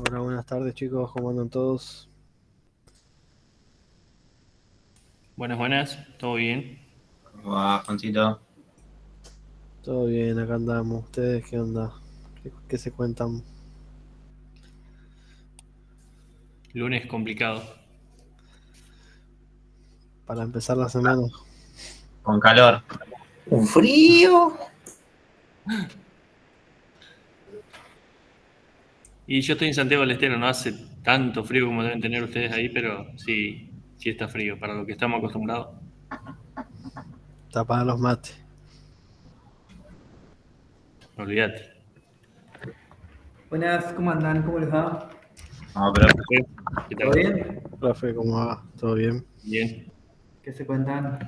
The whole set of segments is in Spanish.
Hola, buenas tardes chicos, ¿cómo andan todos? Buenas, buenas, ¿todo bien? Va, Juancito. Todo bien, acá andamos. ¿Ustedes qué onda? ¿Qué se cuentan Lunes complicado. para empezar la semana? Con calor. Un frío. Y yo estoy en Santiago del Estero, no hace tanto frío como deben tener ustedes ahí, pero sí, sí está frío para lo que estamos acostumbrados. Está para los mates. Olvídate. Buenas, ¿cómo andan? ¿Cómo les va? No, pero ¿Qué ¿Todo tal? bien? Profe, ¿cómo va? ¿Todo bien? Bien. ¿Qué se cuentan?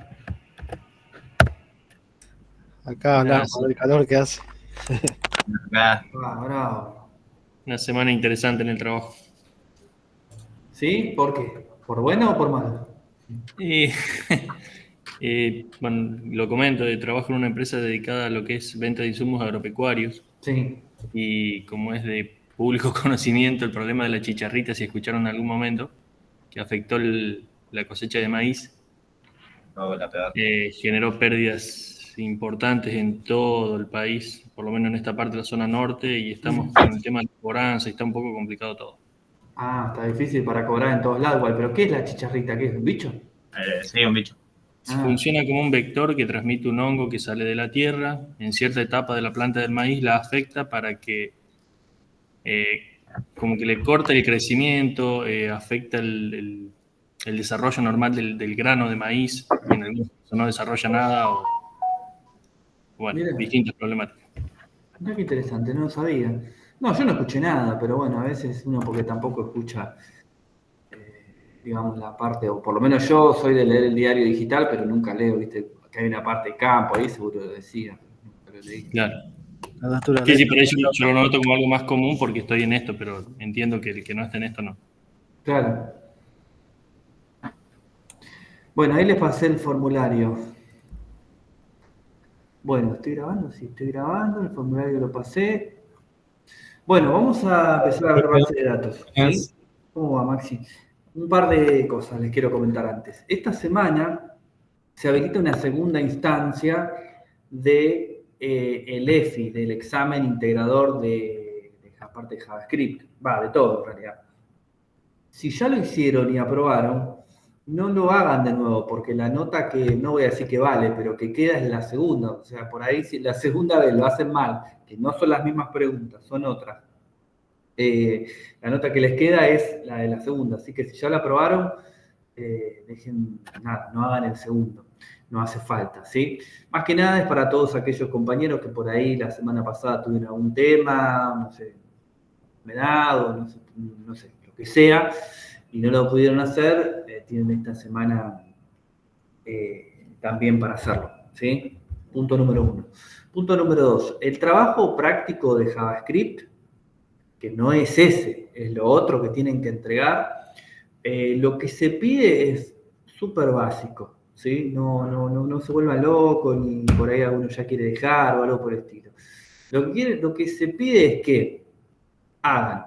Acá Nada, hablamos del calor que hace. acá, Ah, bravo. una semana interesante en el trabajo. ¿Sí? ¿Por qué? ¿Por bueno o por malo? Y, bueno, lo comento, trabajo en una empresa dedicada a lo que es venta de insumos agropecuarios Sí. y como es de público conocimiento el problema de la chicharrita, si escucharon en algún momento, que afectó la cosecha de maíz. no, la peor. Generó pérdidas importantes en todo el país, por lo menos en esta parte de la zona norte, y estamos con el tema de la cobranza y está un poco complicado todo. Ah, está difícil para cobrar en todos lados igual, pero ¿qué es la chicharrita? ¿Qué es? ¿Un bicho? Sí, un bicho. Ah, Funciona como un vector que transmite un hongo que sale de la tierra, en cierta etapa de la planta del maíz la afecta para que eh, como que le corta el crecimiento, afecta el desarrollo normal del grano de maíz y en algunos casos no desarrolla nada o, bueno, mira, distintas problemáticas. mira qué interesante, no lo sabía. No, yo no escuché nada, pero bueno, a veces uno porque tampoco escucha, digamos, la parte, o por lo menos yo soy de leer el diario digital, pero nunca leo, viste, que hay una parte de campo, ahí seguro lo decía, pero nunca lo leí. Claro. La Sí, sí, naturaleza. por eso yo lo noto como algo más común porque estoy en esto, pero entiendo que el que no esté en esto no. Claro. Bueno, ahí les pasé el formulario. Bueno, ¿estoy grabando? Sí, estoy grabando, el formulario lo pasé. Bueno, vamos a empezar a ver base de datos, ¿sí? ¿Cómo va, Maxi? Un par de cosas les quiero comentar antes. Esta semana se habilita una segunda instancia de el EFI, del examen integrador de la parte de JavaScript. Va, de todo en realidad. Si ya lo hicieron y aprobaron, no lo hagan de nuevo, porque la nota que, no voy a decir que vale, pero que queda es la segunda. O sea, por ahí si la segunda vez lo hacen mal, que no son las mismas preguntas, son otras, la nota que les queda es la de la segunda. Así que si ya la aprobaron, dejen, nada, no hagan el segundo. No hace falta, ¿sí? Más que nada es para todos aquellos compañeros que por ahí la semana pasada tuvieron algún tema, no sé, enfermedad o no sé, lo que sea, y no lo pudieron hacer, tienen esta semana también para hacerlo, ¿sí? Punto número uno. Punto número dos, el trabajo práctico de JavaScript, que no es ese, es lo otro que tienen que entregar, lo que se pide es súper básico, ¿sí? No se vuelva loco, ni por ahí alguno ya quiere dejar o algo por el estilo. Lo que se pide es que hagan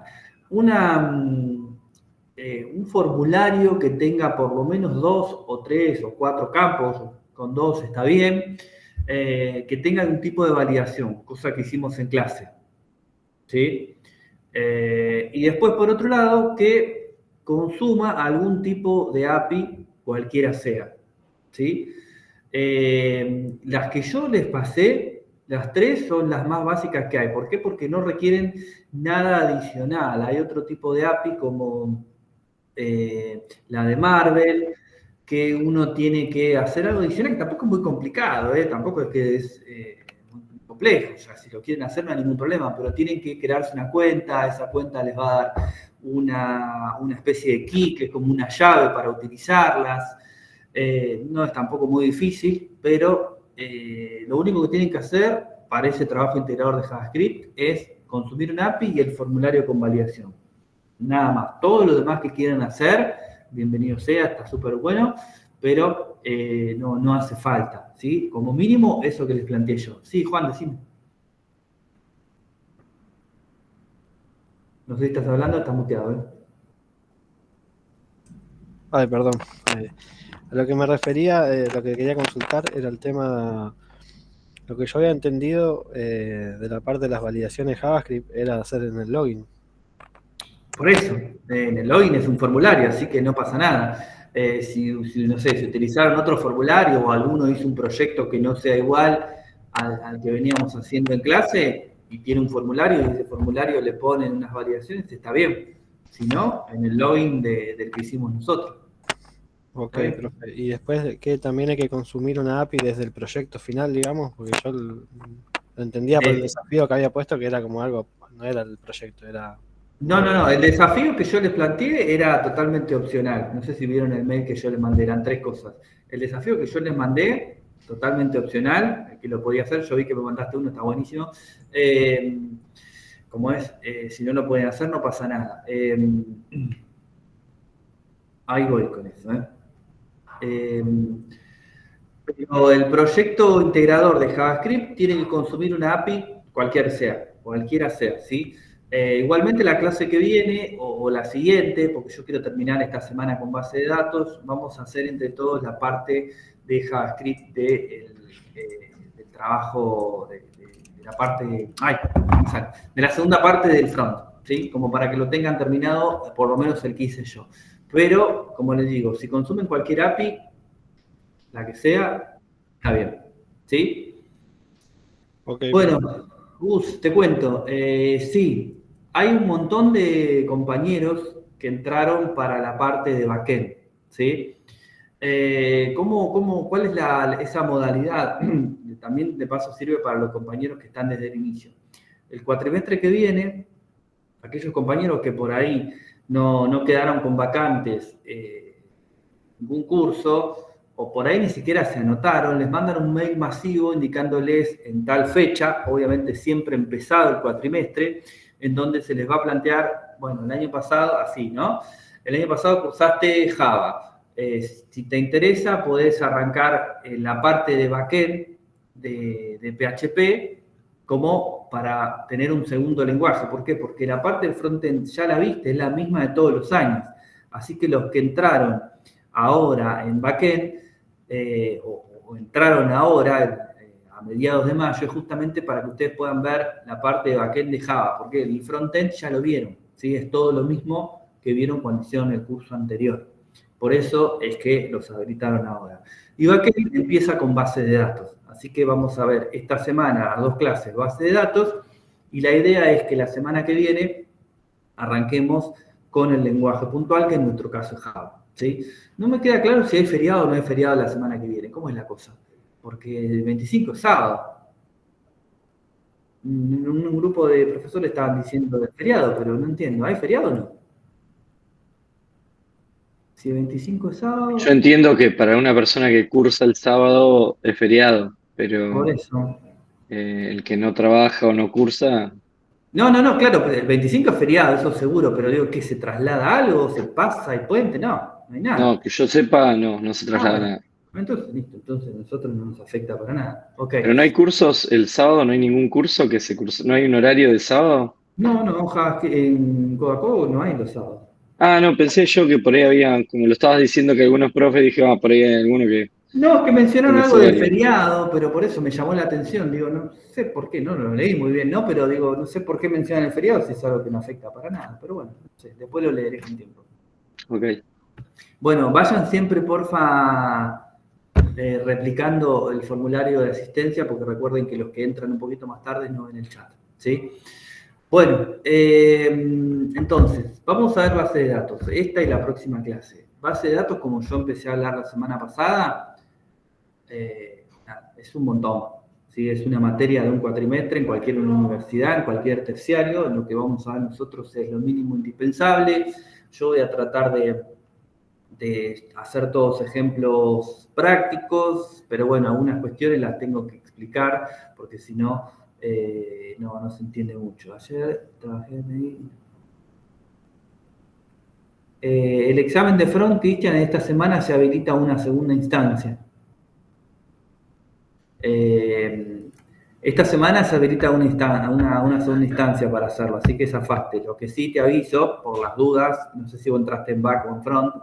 una, un formulario que tenga por lo menos dos o tres o cuatro campos, con dos está bien, que tenga un tipo de validación, cosa que hicimos en clase. ¿Sí? Y después, por otro lado, que consuma algún tipo de API, cualquiera sea. ¿Sí? Las que yo les pasé, las tres son las más básicas que hay. ¿Por qué? Porque no requieren nada adicional. Hay otro tipo de API como la de Marvel, que uno tiene que hacer algo adicional, que tampoco es muy complicado, tampoco es que es muy complejo, o sea, si lo quieren hacer no hay ningún problema, pero tienen que crearse una cuenta, esa cuenta les va a dar una especie de key, que es como una llave para utilizarlas, no es tampoco muy difícil, pero lo único que tienen que hacer para ese trabajo integrador de JavaScript es consumir un API y el formulario con validación. Nada más. Todo lo demás que quieran hacer, bienvenido sea, está súper bueno, pero no hace falta, ¿sí? Como mínimo, eso que les planteé yo. Sí, Juan, decime. No sé si estás hablando, estás muteado, ¿eh? Ay, perdón. A lo que me refería, lo que quería consultar era el tema, lo que yo había entendido de la parte de las validaciones JavaScript era hacer en el login. Por eso, en el login es un formulario, así que no pasa nada. No sé, si utilizaron otro formulario o alguno hizo un proyecto que no sea igual al que veníamos haciendo en clase y tiene un formulario y ese formulario le ponen unas validaciones, está bien. Si no, en el login del que hicimos nosotros. Ok, ¿Okay? profe. Y después que también hay que consumir una API desde el proyecto final, digamos, porque yo lo entendía por el desafío que había puesto que era como algo, no era el proyecto, era... No, el desafío que yo les planteé era totalmente opcional. No sé si vieron el mail que yo les mandé, eran 3 cosas. El desafío que yo les mandé, totalmente opcional, que lo podía hacer, yo vi que me mandaste uno, está buenísimo. Como es, si no lo pueden hacer, no pasa nada. Ahí voy con eso. Pero el proyecto integrador de JavaScript tiene que consumir una API cualquiera sea, ¿sí? Igualmente la clase que viene o la siguiente, porque yo quiero terminar esta semana con base de datos, vamos a hacer entre todos la parte de JavaScript del trabajo de la parte, de la segunda parte del front, ¿sí? Como para que lo tengan terminado, por lo menos el que hice yo. Pero, como les digo, si consumen cualquier API, la que sea, está bien, ¿sí? Ok, Bueno, Gus, te cuento, sí, hay un montón de compañeros que entraron para la parte de backend, ¿sí? ¿Cuál es esa modalidad? También de paso sirve para los compañeros que están desde el inicio. El cuatrimestre que viene, aquellos compañeros que por ahí no quedaron con vacantes ningún curso, o por ahí ni siquiera se anotaron, les mandan un mail masivo indicándoles en tal fecha, obviamente siempre empezado el cuatrimestre, en donde se les va a plantear, bueno, el año pasado, así, ¿no? El año pasado cursaste Java. Si te interesa, podés arrancar en la parte de backend de PHP como para tener un segundo lenguaje. ¿Por qué? Porque la parte del frontend ya la viste, es la misma de todos los años. Así que los que entraron ahora en backend o entraron ahora a mediados de mayo es justamente para que ustedes puedan ver la parte de backend de Java, porque el frontend ya lo vieron, ¿sí? Es todo lo mismo que vieron cuando hicieron el curso anterior. Por eso es que los habilitaron ahora. Y backend empieza con base de datos. Así que vamos a ver esta semana a 2 clases base de datos y la idea es que la semana que viene arranquemos con el lenguaje puntual, que en nuestro caso es Java, ¿sí? No me queda claro si hay feriado o no hay feriado la semana que viene. ¿Cómo es la cosa? Porque el 25 es sábado. Un grupo de profesores estaban diciendo del feriado, pero no entiendo. ¿Hay feriado o no? Si el 25 es sábado... Yo entiendo que para una persona que cursa el sábado es feriado, pero Por eso. el que no trabaja o no cursa, No, claro, el 25 es feriado, eso seguro, pero digo que se traslada algo, se pasa el puente, no hay nada. no, que yo sepa, no se traslada Bueno, nada. entonces, listo, entonces a nosotros no nos afecta para nada. Ok. Pero no hay cursos el sábado, no hay ningún curso que se curse, no hay un horario de sábado. No, en Coca-Cola no hay los sábados. Ah, no, pensé yo que por ahí había, como lo estabas diciendo que algunos profes, dije, por ahí hay alguno que No, es que mencionaron tiene ese algo del horario. feriado, pero por eso me llamó la atención. Digo, no sé por qué, no lo leí muy bien, ¿no? Pero digo, no sé por qué mencionan el feriado si es algo que no afecta para nada. Pero bueno, no sé, después lo leeré con tiempo. Ok. Bueno, vayan siempre, porfa, replicando el formulario de asistencia, porque recuerden que los que entran un poquito más tarde no ven el chat, ¿sí? Bueno, entonces, vamos a ver base de datos, esta y la próxima clase. Base de datos, como yo empecé a hablar la semana pasada, es un montón, ¿sí? Es una materia de un cuatrimestre en cualquier universidad, en cualquier terciario. Lo que vamos a ver nosotros es lo mínimo indispensable. Yo voy a tratar de hacer todos ejemplos prácticos, pero bueno, algunas cuestiones las tengo que explicar, porque si no, no se entiende mucho. Ayer trabajé en... el examen de front, Cristian, esta semana se habilita una segunda instancia. Esta semana se habilita una segunda instancia para hacerlo, así que zafaste. Lo que sí te aviso, por las dudas, no sé si vos entraste en back o en front,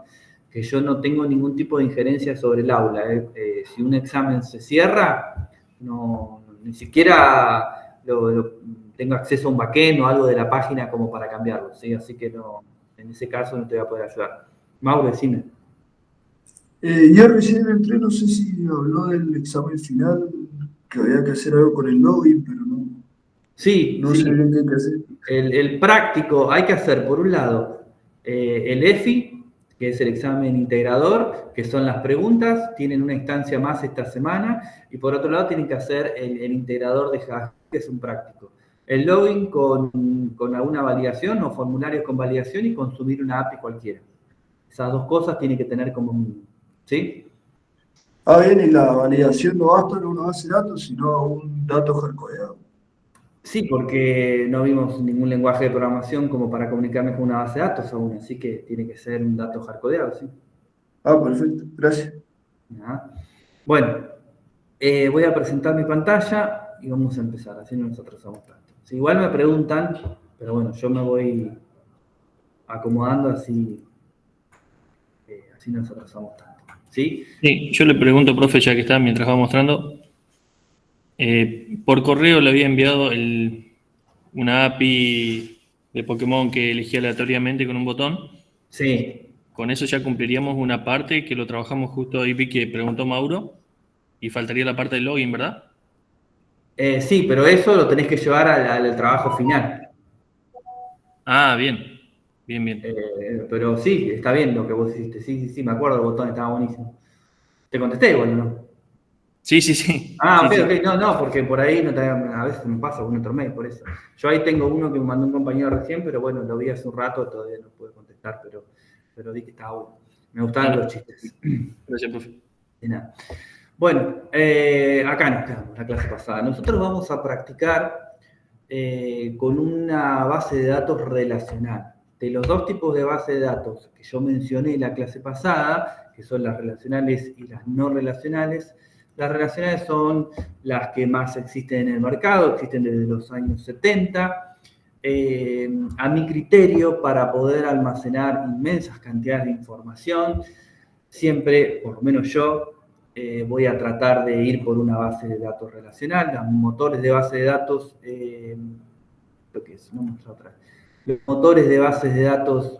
que yo no tengo ningún tipo de injerencia sobre el aula. Si un examen se cierra, ni siquiera tengo acceso a un backend o algo de la página como para cambiarlo, ¿sí? Así que no, en ese caso no te voy a poder ayudar. Mauro, decime. Ya recién entré, no sé si habló del examen final, que había que hacer algo con el login, pero Sí, no sí. sé bien qué hay que hacer. El práctico hay que hacer, por un lado, el EFI, que es el examen integrador, que son las preguntas, tienen una instancia más esta semana, y por otro lado tienen que hacer el integrador de JavaScript, que es un práctico. El login con alguna validación o formularios con validación y consumir una API cualquiera. Esas dos cosas tienen que tener como mínimo. ¿Sí? Ah, bien, y la validación no basta en una base de datos, sino un dato hardcodeado. Sí, porque no vimos ningún lenguaje de programación como para comunicarnos con una base de datos aún, así que tiene que ser un dato hardcodeado, ¿sí? Ah, perfecto, gracias. ¿Ya? Bueno, voy a presentar mi pantalla y vamos a empezar, así no nos atrasamos tanto. Sí, igual me preguntan, pero bueno, yo me voy acomodando así no nos atrasamos tanto. ¿Sí? Sí, yo le pregunto, profe, ya que está, mientras va mostrando. Por correo le había enviado una API de Pokémon que elegí aleatoriamente con un botón. Sí. Con eso ya cumpliríamos una parte que lo trabajamos justo ahí, vi que preguntó Mauro, y faltaría la parte del login, ¿verdad? Sí, pero eso lo tenés que llevar al trabajo final. Ah, bien. Bien. Pero sí, está bien lo que vos hiciste. Sí, me acuerdo, el botón estaba buenísimo. Te contesté igual, ¿no? Sí. Ah, Sí. ok, no, porque por ahí a veces me pasa un otro mail, por eso. Yo ahí tengo uno que me mandó un compañero recién, pero bueno, lo vi hace un rato, todavía no pude contestar, pero vi que estaba bueno. Me gustaban los chistes. Gracias, profe. De nada. Bueno, acá nos quedamos, la clase pasada. Nosotros vamos a practicar con una base de datos relacional. De los dos tipos de base de datos que yo mencioné en la clase pasada, que son las relacionales y las no relacionales, las relacionales son las que más existen en el mercado, existen desde los años 70. A mi criterio, para poder almacenar inmensas cantidades de información, siempre, por lo menos yo, voy a tratar de ir por una base de datos relacional. Los motores de base de datos, los motores de bases de datos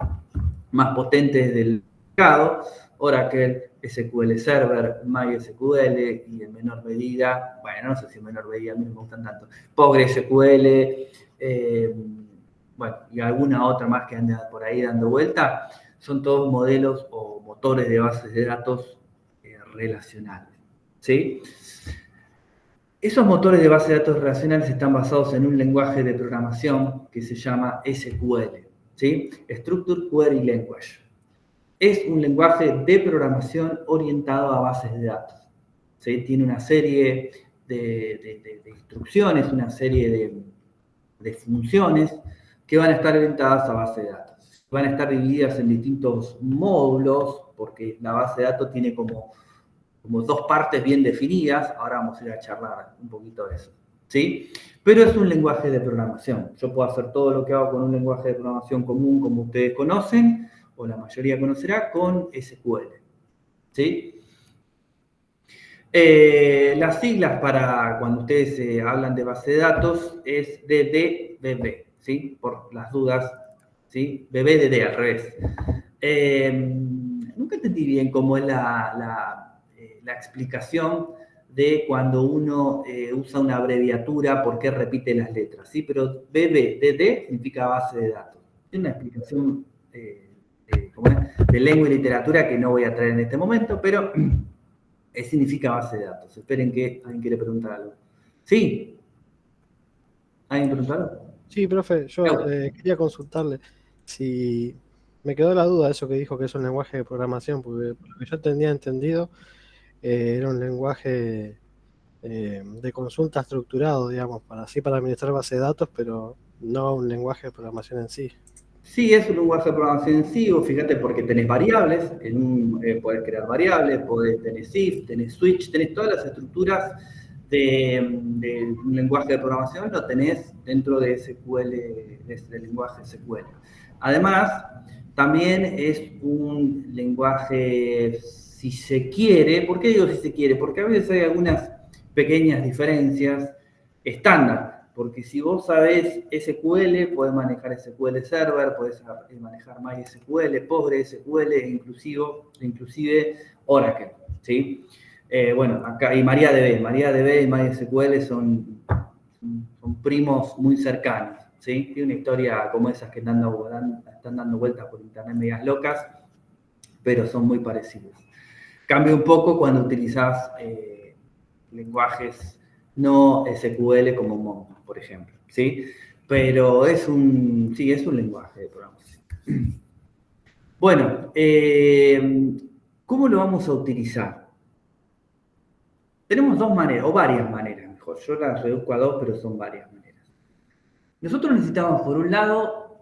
más potentes del mercado, Oracle, SQL Server, MySQL y en menor medida, bueno, no sé si en menor medida, a mí no me gustan tanto, PostgreSQL, y alguna otra más que anda por ahí dando vuelta, son todos modelos o motores de bases de datos relacionales, ¿sí? Esos motores de base de datos relacionales están basados en un lenguaje de programación que se llama SQL, ¿sí? Structured Query Language. Es un lenguaje de programación orientado a bases de datos, ¿sí? Tiene una serie de instrucciones, una serie de funciones que van a estar orientadas a bases de datos. Van a estar divididas en distintos módulos, porque la base de datos tiene como dos partes bien definidas. Ahora vamos a ir a charlar un poquito de eso, ¿sí? Pero es un lenguaje de programación. Yo puedo hacer todo lo que hago con un lenguaje de programación común, como ustedes conocen, o la mayoría conocerá, con SQL, ¿sí? Las siglas para cuando ustedes hablan de base de datos es DDBB, ¿sí? Por las dudas, ¿sí? BBDD, al revés. Nunca entendí bien cómo es la explicación de cuando uno usa una abreviatura, por qué repite las letras, ¿sí? Pero BBDD significa base de datos. Es una explicación de lengua y literatura que no voy a traer en este momento, pero significa base de datos. Esperen que alguien quiere preguntar algo. ¿Sí? ¿Alguien preguntó algo? Sí, profe, yo quería consultarle si me quedó la duda de eso que dijo que es un lenguaje de programación, porque por lo que yo tenía entendido era un lenguaje de consulta estructurado, digamos, para administrar base de datos, pero no un lenguaje de programación en sí. Sí, es un lenguaje de programación en sí, fíjate, porque tenés variables, podés crear variables, tenés if, tenés switch, tenés todas las estructuras de un lenguaje de programación lo tenés dentro de SQL, del lenguaje SQL. Además, también es un lenguaje, si se quiere, ¿por qué digo si se quiere? Porque a veces hay algunas pequeñas diferencias estándar, porque si vos sabés SQL, podés manejar SQL Server, podés manejar MySQL, PostgreSQL, inclusive Oracle, ¿sí? Bueno, acá, y MariaDB y MySQL son primos muy cercanos, ¿sí? Tiene una historia como esas que están dando vueltas por internet medias locas, pero son muy parecidos. Cambia un poco cuando utilizás lenguajes no SQL como Mongo, por ejemplo, ¿sí? Pero es un lenguaje de programación. Bueno, ¿cómo lo vamos a utilizar? Tenemos dos maneras, o varias maneras, mejor. Yo las reduzco a dos, pero son varias maneras. Nosotros necesitamos, por un lado,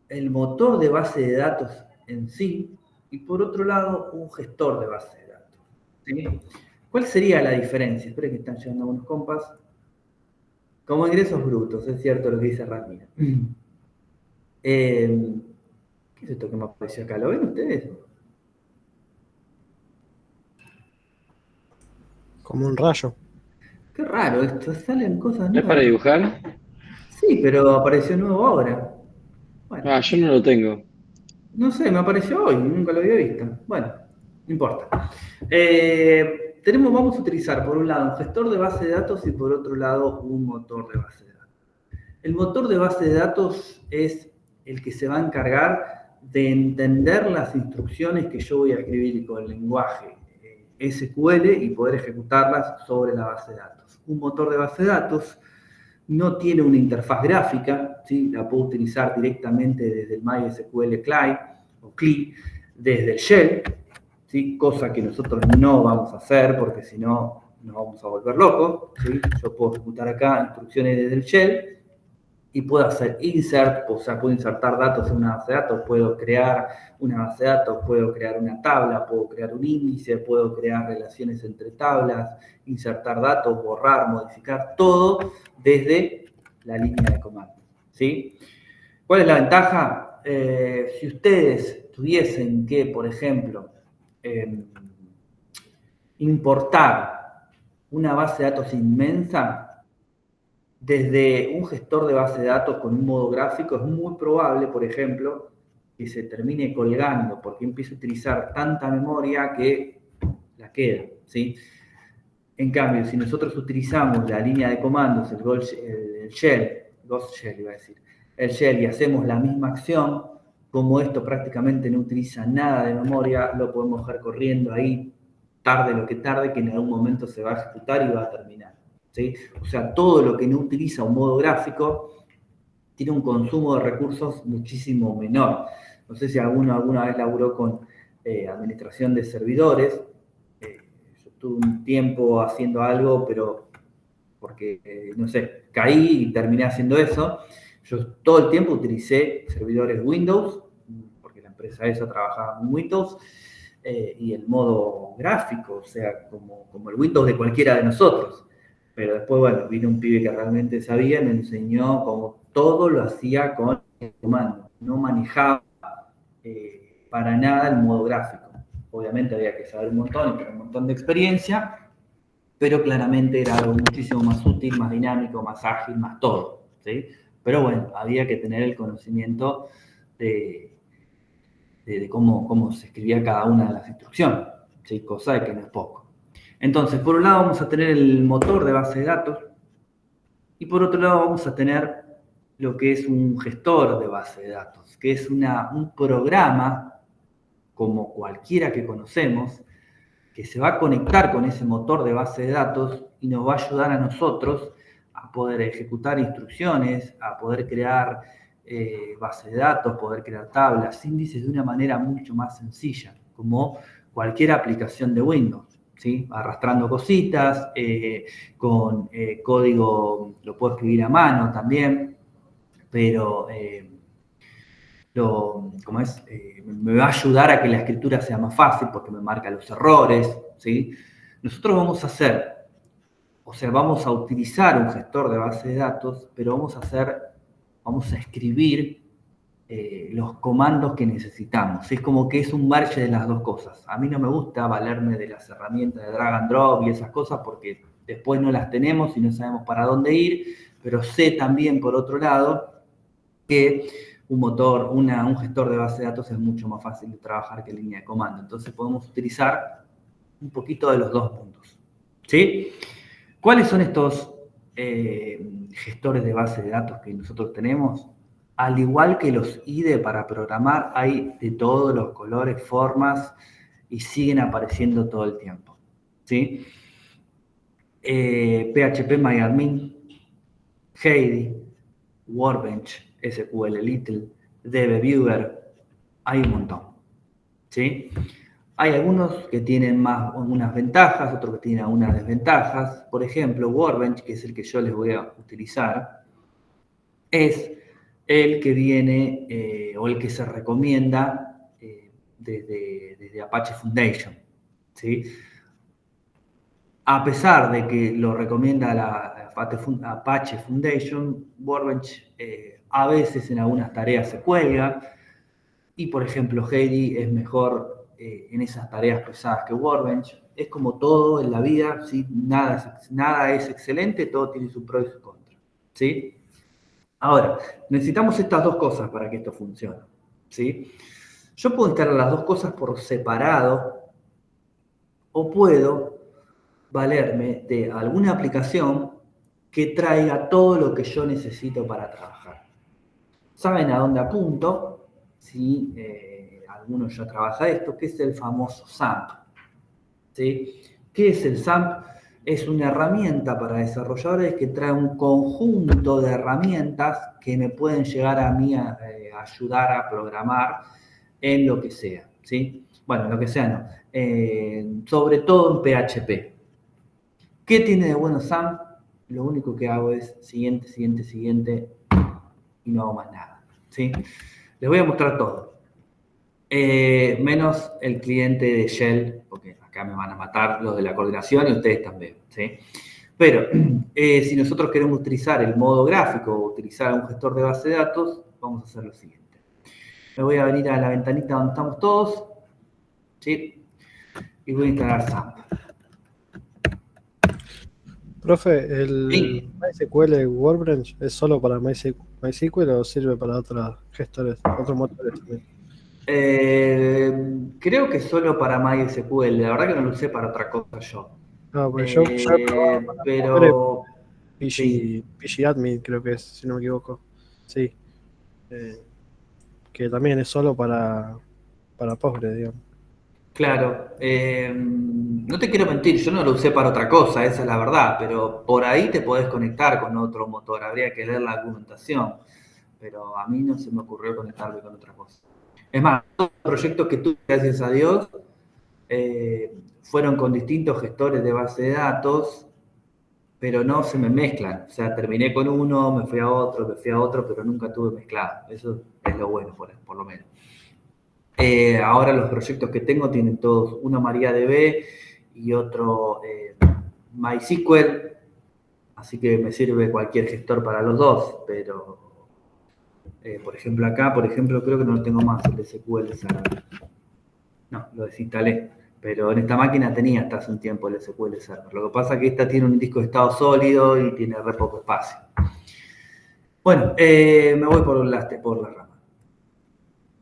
el motor de base de datos en sí, y por otro lado, un gestor de base de datos, ¿sí? ¿Cuál sería la diferencia? Espero que están llegando algunos compas. Como ingresos brutos, es cierto lo que dice Ramiro. ¿Qué es esto que me apareció acá? ¿Lo ven ustedes? Como un rayo. Qué raro esto, salen cosas ¿No es nuevas. para dibujar? Sí, pero apareció nuevo ahora. Bueno, Ah, yo no lo tengo. no sé, me apareció hoy, nunca lo había visto. Bueno, no importa. Vamos a utilizar por un lado un gestor de base de datos y por otro lado un motor de base de datos. El motor de base de datos es el que se va a encargar de entender las instrucciones que yo voy a escribir con el lenguaje SQL y poder ejecutarlas sobre la base de datos. Un motor de base de datos no tiene una interfaz gráfica, ¿sí? La puedo utilizar directamente desde el MySQL CLI o CLI, desde el shell, ¿sí? Cosa que nosotros no vamos a hacer porque si no nos vamos a volver locos, ¿sí? Yo puedo ejecutar acá instrucciones desde el shell y puedo hacer insert, o sea, puedo insertar datos en una base de datos, puedo crear una base de datos, puedo crear una tabla, puedo crear un índice, puedo crear relaciones entre tablas, insertar datos, borrar, modificar, todo desde la línea de comando, ¿sí? ¿Cuál es la ventaja? Si ustedes tuviesen que, por ejemplo, importar una base de datos inmensa, desde un gestor de base de datos con un modo gráfico es muy probable, por ejemplo, que se termine colgando porque empieza a utilizar tanta memoria que la queda, ¿sí? En cambio, si nosotros utilizamos la línea de comandos, el shell, y hacemos la misma acción, como esto prácticamente no utiliza nada de memoria, lo podemos dejar corriendo ahí, tarde lo que tarde, que en algún momento se va a ejecutar y va a terminar, ¿sí? O sea, todo lo que no utiliza un modo gráfico tiene un consumo de recursos muchísimo menor. No sé si alguna vez laburó con administración de servidores. Yo tuve un tiempo haciendo algo, pero porque, no sé, caí y terminé haciendo eso. Yo todo el tiempo utilicé servidores Windows, porque la empresa esa trabajaba en Windows, y el modo gráfico, o sea, como el Windows de cualquiera de nosotros. Pero después, bueno, vino un pibe que realmente sabía, me enseñó cómo todo lo hacía con el comando. No manejaba para nada el modo gráfico. Obviamente había que saber un montón y tener un montón de experiencia, pero claramente era algo muchísimo más útil, más dinámico, más ágil, más todo, ¿sí? Pero bueno, había que tener el conocimiento de cómo se escribía cada una de las instrucciones, ¿sí? Cosa de que no es poco. Entonces, por un lado vamos a tener el motor de base de datos y por otro lado vamos a tener lo que es un gestor de base de datos, que es un programa como cualquiera que conocemos, que se va a conectar con ese motor de base de datos y nos va a ayudar a nosotros a poder ejecutar instrucciones, a poder crear bases de datos, poder crear tablas, índices de una manera mucho más sencilla, como cualquier aplicación de Windows, ¿sí? Arrastrando cositas, con código, lo puedo escribir a mano también, pero me va a ayudar a que la escritura sea más fácil porque me marca los errores, ¿sí? Nosotros vamos a hacer o sea, vamos a utilizar un gestor de base de datos, pero vamos a escribir los comandos que necesitamos. Es como que es un merge de las dos cosas. A mí no me gusta valerme de las herramientas de drag and drop y esas cosas porque después no las tenemos y no sabemos para dónde ir, pero sé también, por otro lado, que un gestor de base de datos es mucho más fácil de trabajar que línea de comando. Entonces podemos utilizar un poquito de los dos puntos. ¿Sí? ¿Cuáles son estos gestores de base de datos que nosotros tenemos? Al igual que los IDE para programar, hay de todos los colores, formas, y siguen apareciendo todo el tiempo. ¿Sí? PHP-MyAdmin, Heidi, Workbench, SQL Little, DBViewer, hay un montón. ¿Sí? Hay algunos que tienen unas ventajas, otros que tienen algunas desventajas. Por ejemplo, Workbench, que es el que yo les voy a utilizar, es el que viene o el que se recomienda desde Apache Foundation. ¿Sí? A pesar de que lo recomienda la Apache Foundation, Workbench a veces en algunas tareas se cuelga y, por ejemplo, Heidi es mejor en esas tareas pesadas que Workbench. Es como todo en la vida, ¿sí? Nada es excelente, todo tiene su pro y su contra. ¿Sí? Ahora, necesitamos estas dos cosas para que esto funcione. ¿Sí? Yo puedo instalar las dos cosas por separado o puedo valerme de alguna aplicación que traiga todo lo que yo necesito para trabajar. ¿Saben a dónde apunto? Si alguno ya trabaja esto, que es el famoso XAMPP. ¿Sí? ¿Qué es el XAMPP? Es una herramienta para desarrolladores que trae un conjunto de herramientas que me pueden llegar a mí a ayudar a programar en lo que sea. ¿Sí? Bueno, en lo que sea no. Sobre todo en PHP. ¿Qué tiene de bueno XAMPP? Lo único que hago es siguiente, siguiente, siguiente y no hago más nada. ¿Sí? Les voy a mostrar todo. Menos el cliente de Shell, porque acá me van a matar los de la coordinación y ustedes también. ¿Sí? Pero si nosotros queremos utilizar el modo gráfico o utilizar un gestor de base de datos, vamos a hacer lo siguiente. Me voy a venir a la ventanita donde estamos todos. ¿Sí? Y voy a instalar XAMPP. Profe, ¿el Sí. MySQL Workbench es solo para MySQL o sirve para otros gestores, otros motores también? Creo que solo para MySQL. La verdad que no lo usé para otra cosa yo. No, pues yo he probado para Pero sí. PGAdmin, creo que es, si no me equivoco. Sí. Que también es solo para Postgre, digamos. Claro, no te quiero mentir, yo no lo usé para otra cosa, esa es la verdad, pero por ahí te podés conectar con otro motor, habría que leer la documentación, pero a mí no se me ocurrió conectarme con otra cosa. Es más, todos los proyectos que tuve, gracias a Dios, fueron con distintos gestores de base de datos, pero no se me mezclan, o sea, terminé con uno, me fui a otro, pero nunca tuve mezclado, eso es lo bueno, por lo menos. Ahora los proyectos que tengo tienen todos, uno MariaDB y otro MySQL, así que me sirve cualquier gestor para los dos, pero por ejemplo acá, creo que no lo tengo más, el SQL Server. No, lo desinstalé, pero en esta máquina tenía hasta hace un tiempo el SQL Server. Lo que pasa es que esta tiene un disco de estado sólido y tiene re poco espacio. Bueno, me voy por la rama.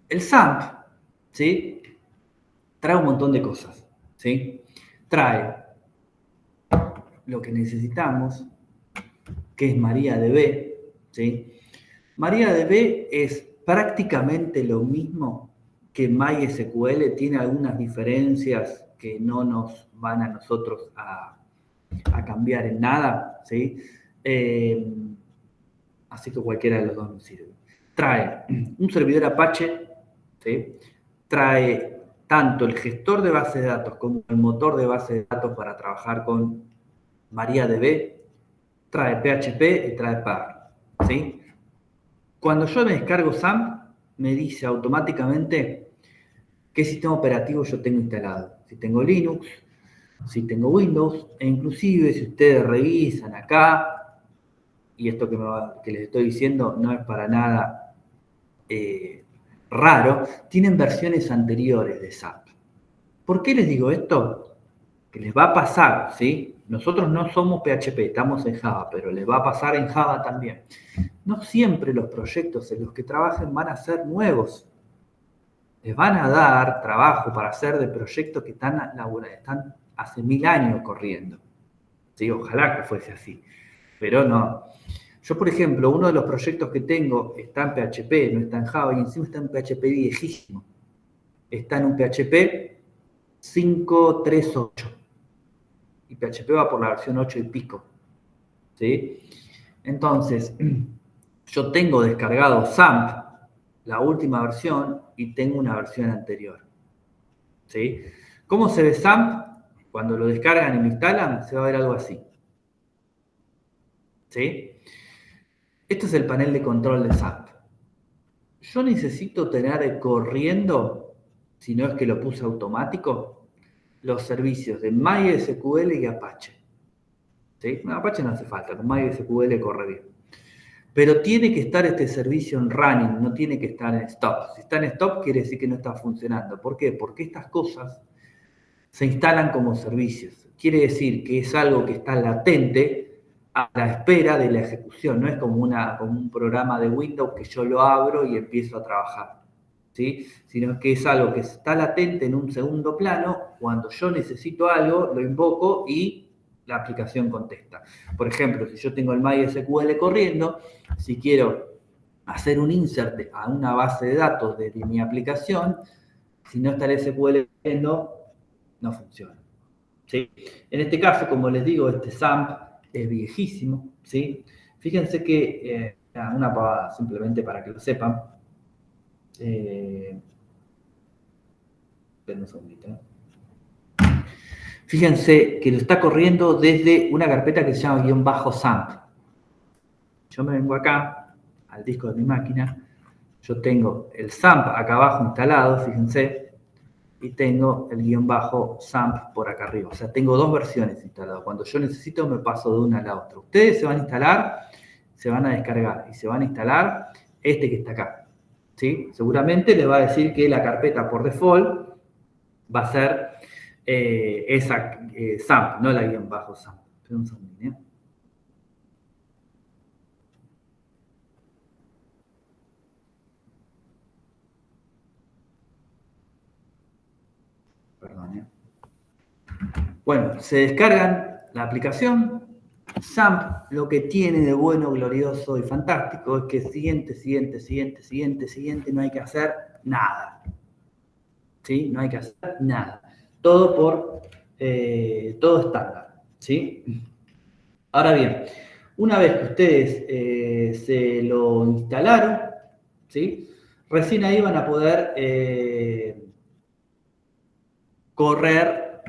El XAMPP, ¿sí? Trae un montón de cosas, ¿sí? Trae lo que necesitamos, que es MariaDB, ¿sí? MariaDB es prácticamente lo mismo que MySQL, tiene algunas diferencias que no nos van a nosotros a cambiar en nada, ¿sí? Así que cualquiera de los dos nos sirve. Trae un servidor Apache, ¿sí? Trae tanto el gestor de base de datos como el motor de base de datos para trabajar con MariaDB, trae PHP y trae Perl, ¿sí? Cuando yo me descargo XAMPP, me dice automáticamente qué sistema operativo yo tengo instalado. Si tengo Linux, si tengo Windows, e inclusive si ustedes revisan acá, y esto que les estoy diciendo no es para nada raro, tienen versiones anteriores de SAP. ¿Por qué les digo esto? Que les va a pasar, ¿sí? Nosotros no somos PHP, estamos en Java, pero les va a pasar en Java también. No siempre los proyectos en los que trabajen van a ser nuevos. Les van a dar trabajo para hacer de proyectos que están hace 1000 años corriendo. ¿Sí? Ojalá que fuese así, pero no. Yo, por ejemplo, uno de los proyectos que tengo está en PHP, no está en Java, y encima está en PHP viejísimo. Está en un PHP 5.3.8. Y PHP va por la versión 8 y pico. ¿Sí? Entonces, yo tengo descargado SAMP, la última versión, y tengo una versión anterior. ¿Sí? ¿Cómo se ve SAMP? Cuando lo descargan y lo instalan, se va a ver algo así. ¿Sí? Esto es el panel de control de SAMP. Yo necesito tener corriendo, si no es que lo puse automático, los servicios de MySQL y Apache. ¿Sí? No, Apache no hace falta, con MySQL corre bien. Pero tiene que estar este servicio en running, no tiene que estar en stop. Si está en stop, quiere decir que no está funcionando. ¿Por qué? Porque estas cosas se instalan como servicios. Quiere decir que es algo que está latente a la espera de la ejecución. No es como un programa de Windows que yo lo abro y empiezo a trabajar, ¿sí? Sino que es algo que está latente en un segundo plano. Cuando yo necesito algo, lo invoco y la aplicación contesta. Por ejemplo, si yo tengo el MySQL corriendo, si quiero hacer un insert a una base de datos de mi aplicación, si no está el SQL corriendo, no funciona. ¿Sí? En este caso, como les digo, este SAMP es viejísimo. ¿Sí? Fíjense que, una pavada, simplemente para que lo sepan. Esperen un segundito. Fíjense que lo está corriendo desde una carpeta que se llama --SAMP. Yo me vengo acá, al disco de mi máquina, yo tengo el SAMP acá abajo instalado, fíjense, y tengo el --SAMP por acá arriba. O sea, tengo dos versiones instaladas. Cuando yo necesito me paso de una a la otra. Ustedes se van a instalar, se van a descargar y se van a instalar este que está acá. ¿Sí? Seguramente les va a decir que la carpeta por default va a ser esa SAMP, no la --SAMP. Espera un segundo, Perdón, Bueno, se descargan la aplicación. SAMP lo que tiene de bueno, glorioso y fantástico es que siguiente, no hay que hacer nada. ¿Sí? No hay que hacer nada. Todo estándar. ¿Sí? Ahora bien, una vez que ustedes se lo instalaron, ¿sí? Recién ahí van a poder correr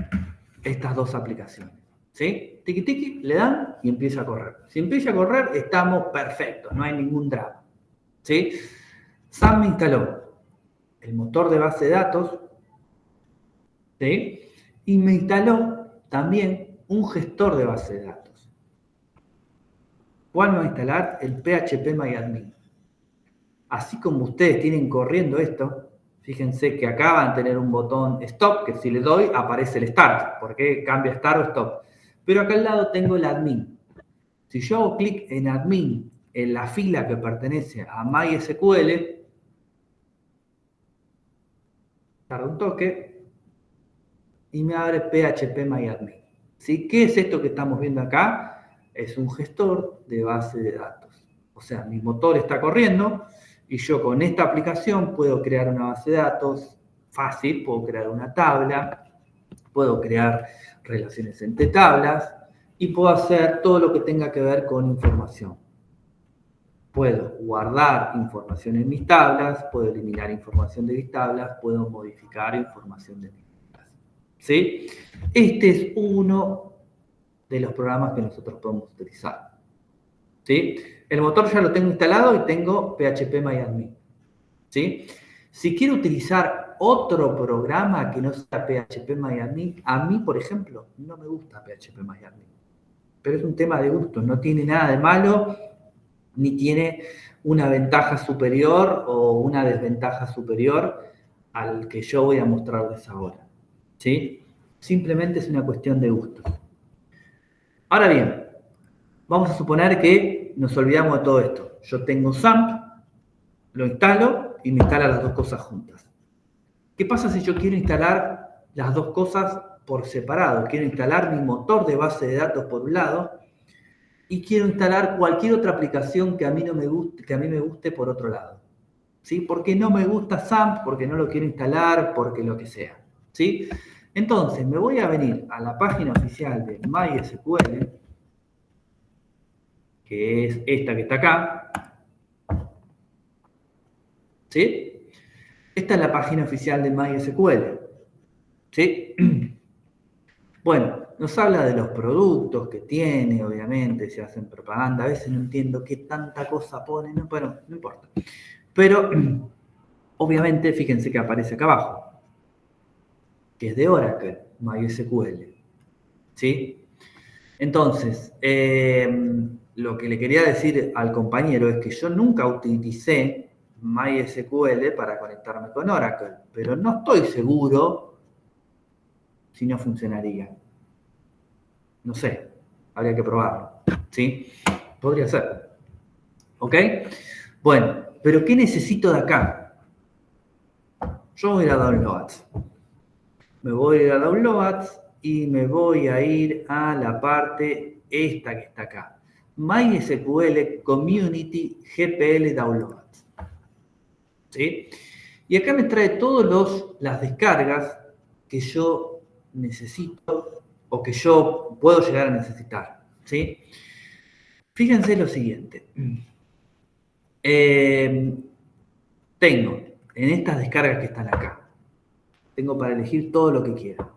estas dos aplicaciones. ¿Sí? Tiki tiki, le dan y empieza a correr. Si empieza a correr, estamos perfectos, no hay ningún drama. ¿Sí? SAMP me instaló el motor de base de datos, ¿sí? Y me instaló también un gestor de base de datos. ¿Cuál me va a instalar? El PHPMyAdmin. Así como ustedes tienen corriendo esto, fíjense que acá van a tener un botón Stop, que si le doy aparece el Start, porque cambia Start o Stop. Pero acá al lado tengo el Admin. Si yo hago clic en Admin, en la fila que pertenece a MySQL, tarda un toque y me abre PHPMyAdmin. ¿Sí? ¿Qué es esto que estamos viendo acá? Es un gestor de base de datos. O sea, mi motor está corriendo y yo con esta aplicación puedo crear una base de datos fácil, puedo crear una tabla, puedo crear relaciones entre tablas y puedo hacer todo lo que tenga que ver con información. Puedo guardar información en mis tablas, puedo eliminar información de mis tablas, puedo modificar información de mis tablas. ¿Sí? Este es uno de los programas que nosotros podemos utilizar. ¿Sí? El motor ya lo tengo instalado y tengo PHPMyAdmin. ¿Sí? Si quiero utilizar instalar otro programa que no sea PHP-MyAdmin. A mí, por ejemplo, no me gusta PHP-MyAdmin. Pero es un tema de gusto, no tiene nada de malo, ni tiene una ventaja superior o una desventaja superior al que yo voy a mostrarles ahora. ¿Sí? Simplemente es una cuestión de gusto. Ahora bien, vamos a suponer que nos olvidamos de todo esto. Yo tengo SAMP, lo instalo y me instala las dos cosas juntas. ¿Qué pasa si yo quiero instalar las dos cosas por separado? Quiero instalar mi motor de base de datos por un lado y quiero instalar cualquier otra aplicación que a mí no me guste, que a mí me guste por otro lado. ¿Sí? Porque no me gusta SAMP, porque no lo quiero instalar, porque lo que sea. ¿Sí? Entonces, me voy a venir a la página oficial de MySQL, que es esta que está acá. ¿Sí? Esta es la página oficial de MySQL. ¿Sí? Bueno, nos habla de los productos que tiene, obviamente, se hacen propaganda. A veces no entiendo qué tanta cosa ponen, bueno, no importa. Pero, obviamente, fíjense que aparece acá abajo, que es de Oracle, MySQL. ¿Sí? Entonces, lo que le quería decir al compañero es que yo nunca utilicé MySQL para conectarme con Oracle, pero no estoy seguro si no funcionaría. No sé, habría que probarlo, ¿sí? Podría ser. ¿Ok? Bueno, pero ¿qué necesito de acá? Yo voy a ir a Downloads. Me voy a ir a Downloads y me voy a ir a la parte esta que está acá. MySQL Community GPL Downloads. ¿Sí? Y acá me trae todas las descargas que yo necesito o que yo puedo llegar a necesitar. ¿Sí? Fíjense lo siguiente. Tengo en estas descargas que están acá, tengo para elegir todo lo que quiera.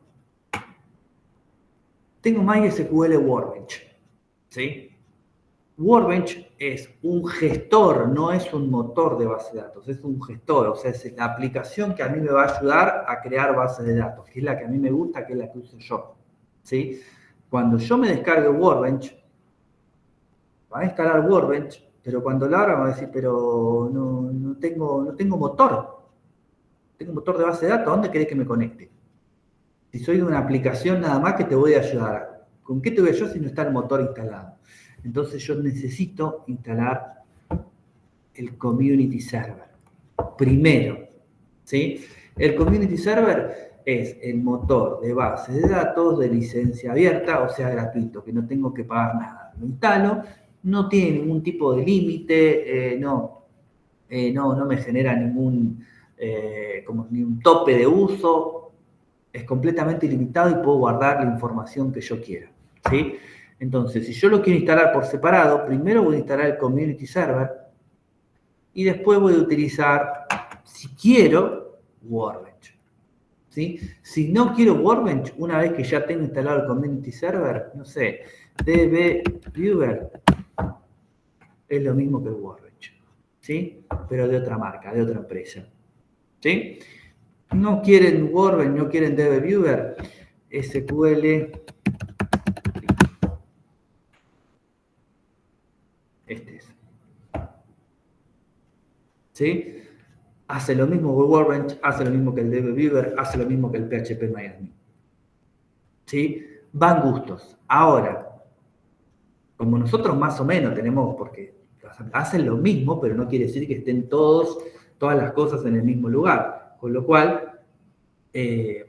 Tengo MySQL Workbench. ¿Sí? Workbench es un gestor, no es un motor de base de datos, es un gestor, o sea, es la aplicación que a mí me va a ayudar a crear bases de datos, que es la que a mí me gusta, que es la que uso yo. ¿Sí? Cuando yo me descargue Workbench, va a instalar Workbench, pero cuando la abra me va a decir, pero no tengo motor. Tengo motor de base de datos, ¿a dónde querés que me conecte? Si soy de una aplicación nada más que te voy a ayudar. ¿Con qué te voy a ayudar si no está el motor instalado? Entonces yo necesito instalar el Community Server. Primero, ¿sí? El Community Server es el motor de base de datos de licencia abierta, o sea, gratuito, que no tengo que pagar nada. Lo instalo, no tiene ningún tipo de límite, no me genera ningún tope de uso, es completamente ilimitado y puedo guardar la información que yo quiera. ¿Sí? Entonces, si yo lo quiero instalar por separado, primero voy a instalar el Community Server y después voy a utilizar, si quiero, Workbench. ¿Sí? Si no quiero Workbench, una vez que ya tengo instalado el Community Server, no sé, DBViewer es lo mismo que el Workbench, ¿sí? Pero de otra marca, de otra empresa. ¿Sí? No quieren Workbench, no quieren DBViewer, SQL. Este es. ¿Sí? Hace lo mismo que Workbench, hace lo mismo que el DBViewer, hace lo mismo que el PHP-MyAdmin. ¿Sí? Van gustos. Ahora, como nosotros más o menos tenemos, porque hacen lo mismo, pero no quiere decir que estén todas las cosas en el mismo lugar. Con lo cual,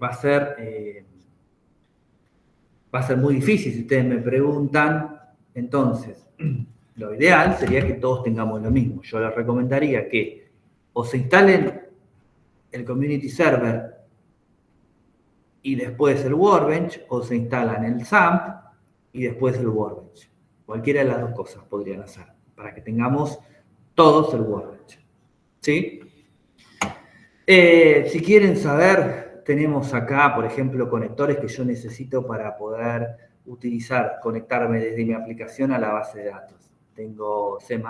va a ser muy difícil si ustedes me preguntan. Entonces, lo ideal sería que todos tengamos lo mismo. Yo les recomendaría que o se instalen el Community Server y después el Workbench, o se instalan el SAMP y después el Workbench. Cualquiera de las dos cosas podrían hacer, para que tengamos todos el Workbench. ¿Sí? Si quieren saber, tenemos acá, por ejemplo, conectores que yo necesito para poder conectarme desde mi aplicación a la base de datos. Tengo C++,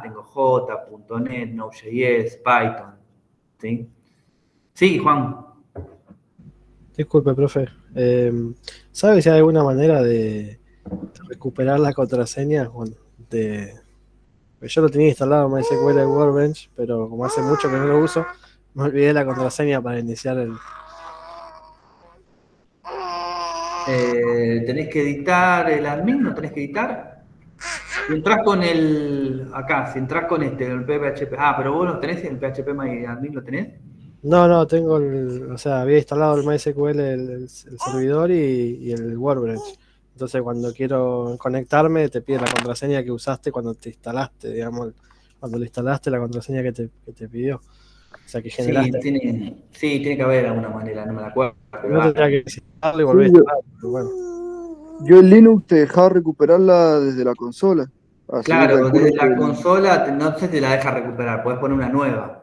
tengo J, .NET, Node.js, Python. ¿Sí? Sí, Juan. Disculpe, profe. ¿Sabe si hay alguna manera de recuperar la contraseña? Pues yo lo tenía instalado en MySQL Workbench, pero como hace mucho que no lo uso, me olvidé la contraseña para iniciar el... ¿Tenés que editar el admin? ¿No tenés que editar? Si entras con si entras con el PHP. Ah, pero vos lo tenés, el PHP MyAdmin lo tenés. No, tengo o sea, había instalado el MySQL, el servidor y el Workbench. Entonces cuando quiero conectarme te pide la contraseña que usaste cuando te instalaste, digamos, cuando le instalaste la contraseña que te pidió. O sea, que generaste. Tiene que haber alguna manera, no me la acuerdo. No tendría que visitarlo y Sí, volver a instalar, pero bueno. yo en Linux te dejaba recuperarla desde la consola. Así que Claro, calculo desde que, la consola no se te la deja recuperar, podés poner una nueva.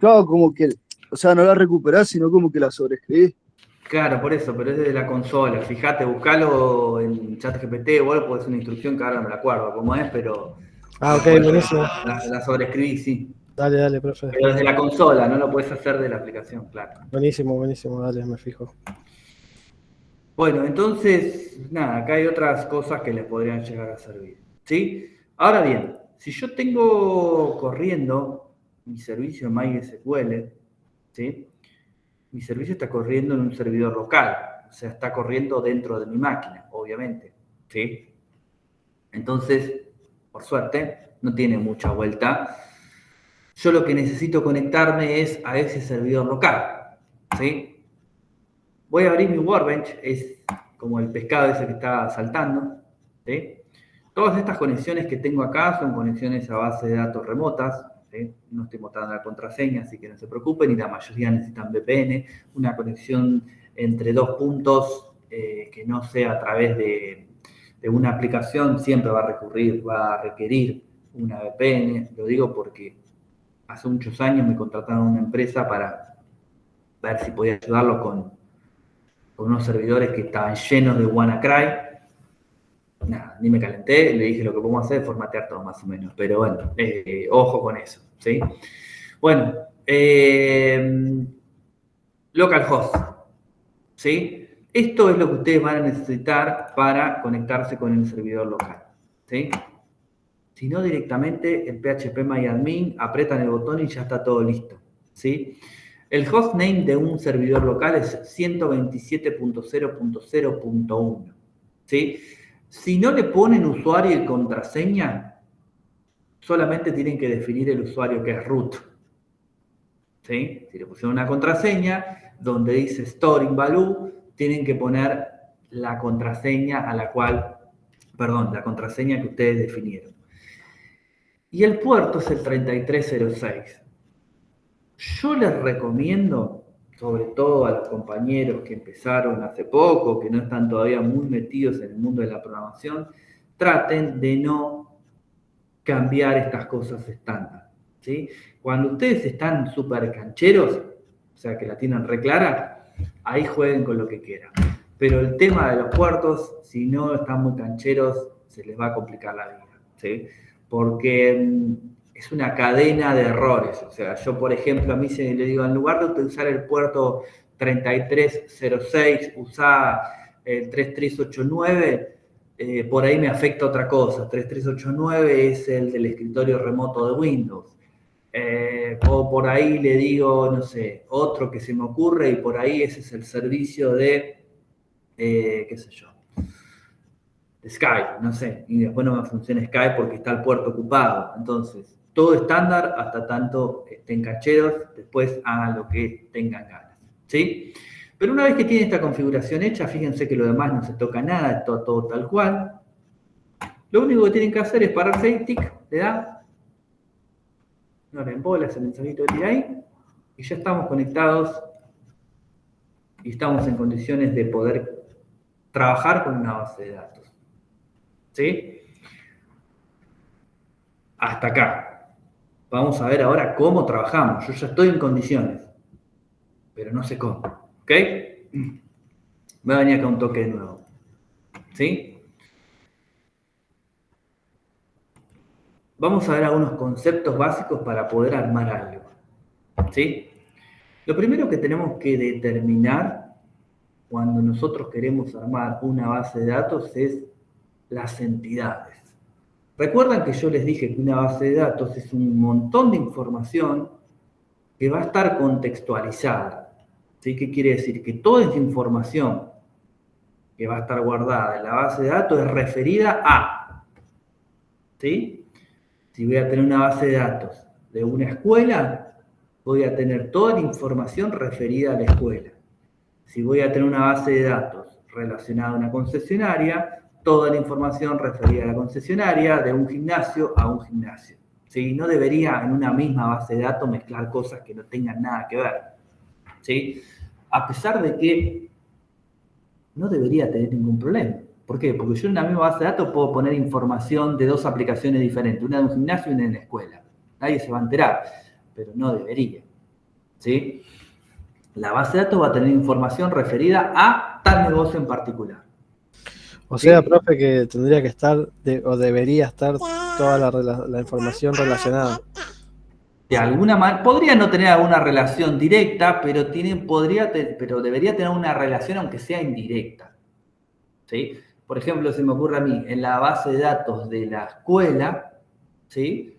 claro, como que, o sea, no la recuperás, sino como que la sobreescribís. Claro, por eso, pero es desde la consola. Fíjate, buscalo en ChatGPT o algo, puede ser una instrucción que ahora no me la acuerdo cómo es, pero Ok, buenísimo. la sobreescribí, sí. Dale, profe, Pero después. desde la consola, no lo puedes hacer de la aplicación, claro. Buenísimo, dale, me fijo. Bueno, entonces, nada, acá hay otras cosas que les podrían llegar a servir, ¿sí? Ahora bien, si yo tengo corriendo mi servicio MySQL, ¿sí? Mi servicio está corriendo en un servidor local, o sea, está corriendo dentro de mi máquina, obviamente, ¿sí? Entonces, por suerte, no tiene mucha vuelta. Yo lo que necesito conectarme es a ese servidor local, ¿sí? Voy a abrir mi Workbench, es como el pescado ese que está saltando, ¿sí? Todas estas conexiones que tengo acá son conexiones a base de datos remotas, ¿sí? No estoy mostrando la contraseña, así que no se preocupen, y la mayoría necesitan VPN, una conexión entre dos puntos que no sea a través de una aplicación, siempre va a requerir una VPN, lo digo porque hace muchos años me contrataron una empresa para ver si podía ayudarlos con unos servidores que estaban llenos de WannaCry. Nada, ni me calenté, le dije lo que podemos hacer es formatear todo más o menos, pero bueno, ojo con eso, ¿sí? Bueno, localhost, ¿sí? Esto es lo que ustedes van a necesitar para conectarse con el servidor local, ¿sí? Si no, directamente el phpMyAdmin, apretan el botón y ya está todo listo, ¿sí? El hostname de un servidor local es 127.0.0.1, ¿sí? Si no le ponen usuario y contraseña, solamente tienen que definir el usuario que es root, ¿sí? Si le pusieron una contraseña donde dice storing value, tienen que poner la contraseña la contraseña que ustedes definieron. Y el puerto es el 3306. Yo les recomiendo, sobre todo a los compañeros que empezaron hace poco, que no están todavía muy metidos en el mundo de la programación, traten de no cambiar estas cosas estándar, ¿sí? Cuando ustedes están súper cancheros, o sea que la tienen re clara, ahí jueguen con lo que quieran. Pero el tema de los puertos, si no están muy cancheros, se les va a complicar la vida, ¿sí? Porque es una cadena de errores. O sea, yo, por ejemplo, a mí se le digo, en lugar de usar el puerto 3306, usá el 3389, por ahí me afecta otra cosa. 3389 es el del escritorio remoto de Windows. O por ahí le digo, no sé, otro que se me ocurre, y por ahí ese es el servicio de, qué sé yo, de Skype, no sé, y después no me funciona Skype porque está el puerto ocupado. Entonces, todo estándar hasta tanto estén cancheros, después hagan lo que tengan ganas, ¿sí? Pero una vez que tienen esta configuración hecha, fíjense que lo demás no se toca nada, es todo tal cual. Lo único que tienen que hacer es pararse ahí, tic, le da, no le embola ese mensajito de ahí, y ya estamos conectados y estamos en condiciones de poder trabajar con una base de datos, ¿sí? Hasta acá. Vamos a ver ahora cómo trabajamos. Yo ya estoy en condiciones, pero no sé cómo, ¿ok? Voy a venir acá un toque de nuevo, ¿sí? Vamos a ver algunos conceptos básicos para poder armar algo, ¿sí? Lo primero que tenemos que determinar cuando nosotros queremos armar una base de datos es las entidades. Recuerdan que yo les dije que una base de datos es un montón de información que va a estar contextualizada. ¿Sí? ¿Qué quiere decir? Que toda esa información que va a estar guardada en la base de datos es referida a. ¿Sí? Si voy a tener una base de datos de una escuela, voy a tener toda la información referida a la escuela. Si voy a tener una base de datos relacionada a una concesionaria, toda la información referida a la concesionaria, de un gimnasio a un gimnasio. ¿Sí? No debería en una misma base de datos mezclar cosas que no tengan nada que ver. ¿Sí? A pesar de que no debería tener ningún problema. ¿Por qué? Porque yo en la misma base de datos puedo poner información de dos aplicaciones diferentes, una de un gimnasio y una de la escuela. Nadie se va a enterar, pero no debería. ¿Sí? La base de datos va a tener información referida a tal negocio en particular. O sea, profe, que tendría que estar, o debería estar toda la información relacionada. De alguna manera, podría no tener alguna relación directa, pero debería tener una relación aunque sea indirecta. ¿Sí? Por ejemplo, se me ocurre a mí, en la base de datos de la escuela, ¿sí?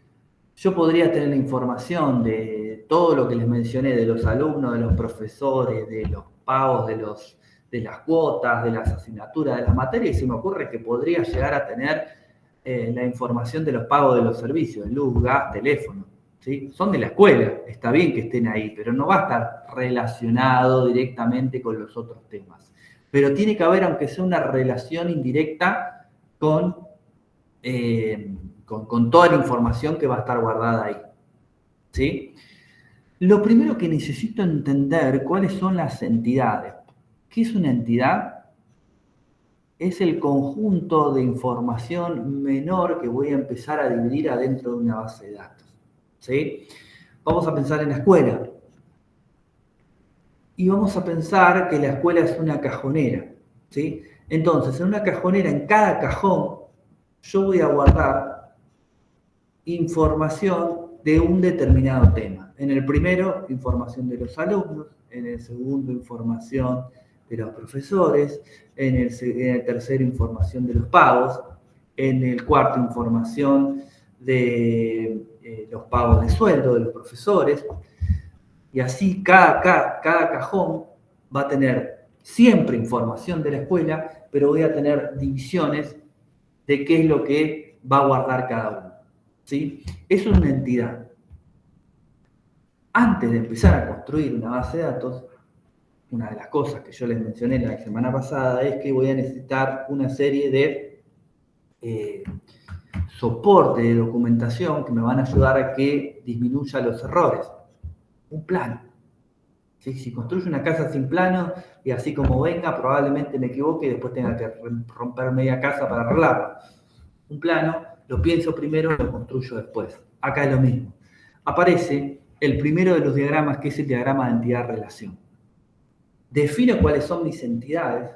Yo podría tener la información de todo lo que les mencioné, de los alumnos, de los profesores, de los pagos, de las cuotas, de las asignaturas, de las materias, y se me ocurre que podría llegar a tener la información de los pagos de los servicios, luz, gas, teléfono. ¿Sí? Son de la escuela, está bien que estén ahí, pero no va a estar relacionado directamente con los otros temas. Pero tiene que haber, aunque sea una relación indirecta, con toda la información que va a estar guardada ahí. ¿Sí? Lo primero que necesito entender, ¿cuáles son las entidades? ¿Qué es una entidad? Es el conjunto de información menor que voy a empezar a dividir adentro de una base de datos. ¿Sí? Vamos a pensar en la escuela. Y vamos a pensar que la escuela es una cajonera. ¿Sí? Entonces, en una cajonera, en cada cajón, yo voy a guardar información de un determinado tema. En el primero, información de los alumnos. En el segundo, información de los profesores. En el tercero, información de los pagos. En el cuarto, información de los pagos de sueldo de los profesores. Y así cada cajón va a tener siempre información de la escuela, pero voy a tener divisiones de qué es lo que va a guardar cada uno. ¿Sí? Eso es una entidad. Antes de empezar a construir una base de datos, una de las cosas que yo les mencioné la semana pasada es que voy a necesitar una serie de soporte de documentación que me van a ayudar a que disminuya los errores. Un plano. ¿Sí? Si construyo una casa sin plano y así como venga, probablemente me equivoque y después tenga que romper media casa para arreglarlo. Un plano, lo pienso primero, lo construyo después. Acá es lo mismo. Aparece el primero de los diagramas, que es el diagrama de entidad-relación. Defino cuáles son mis entidades,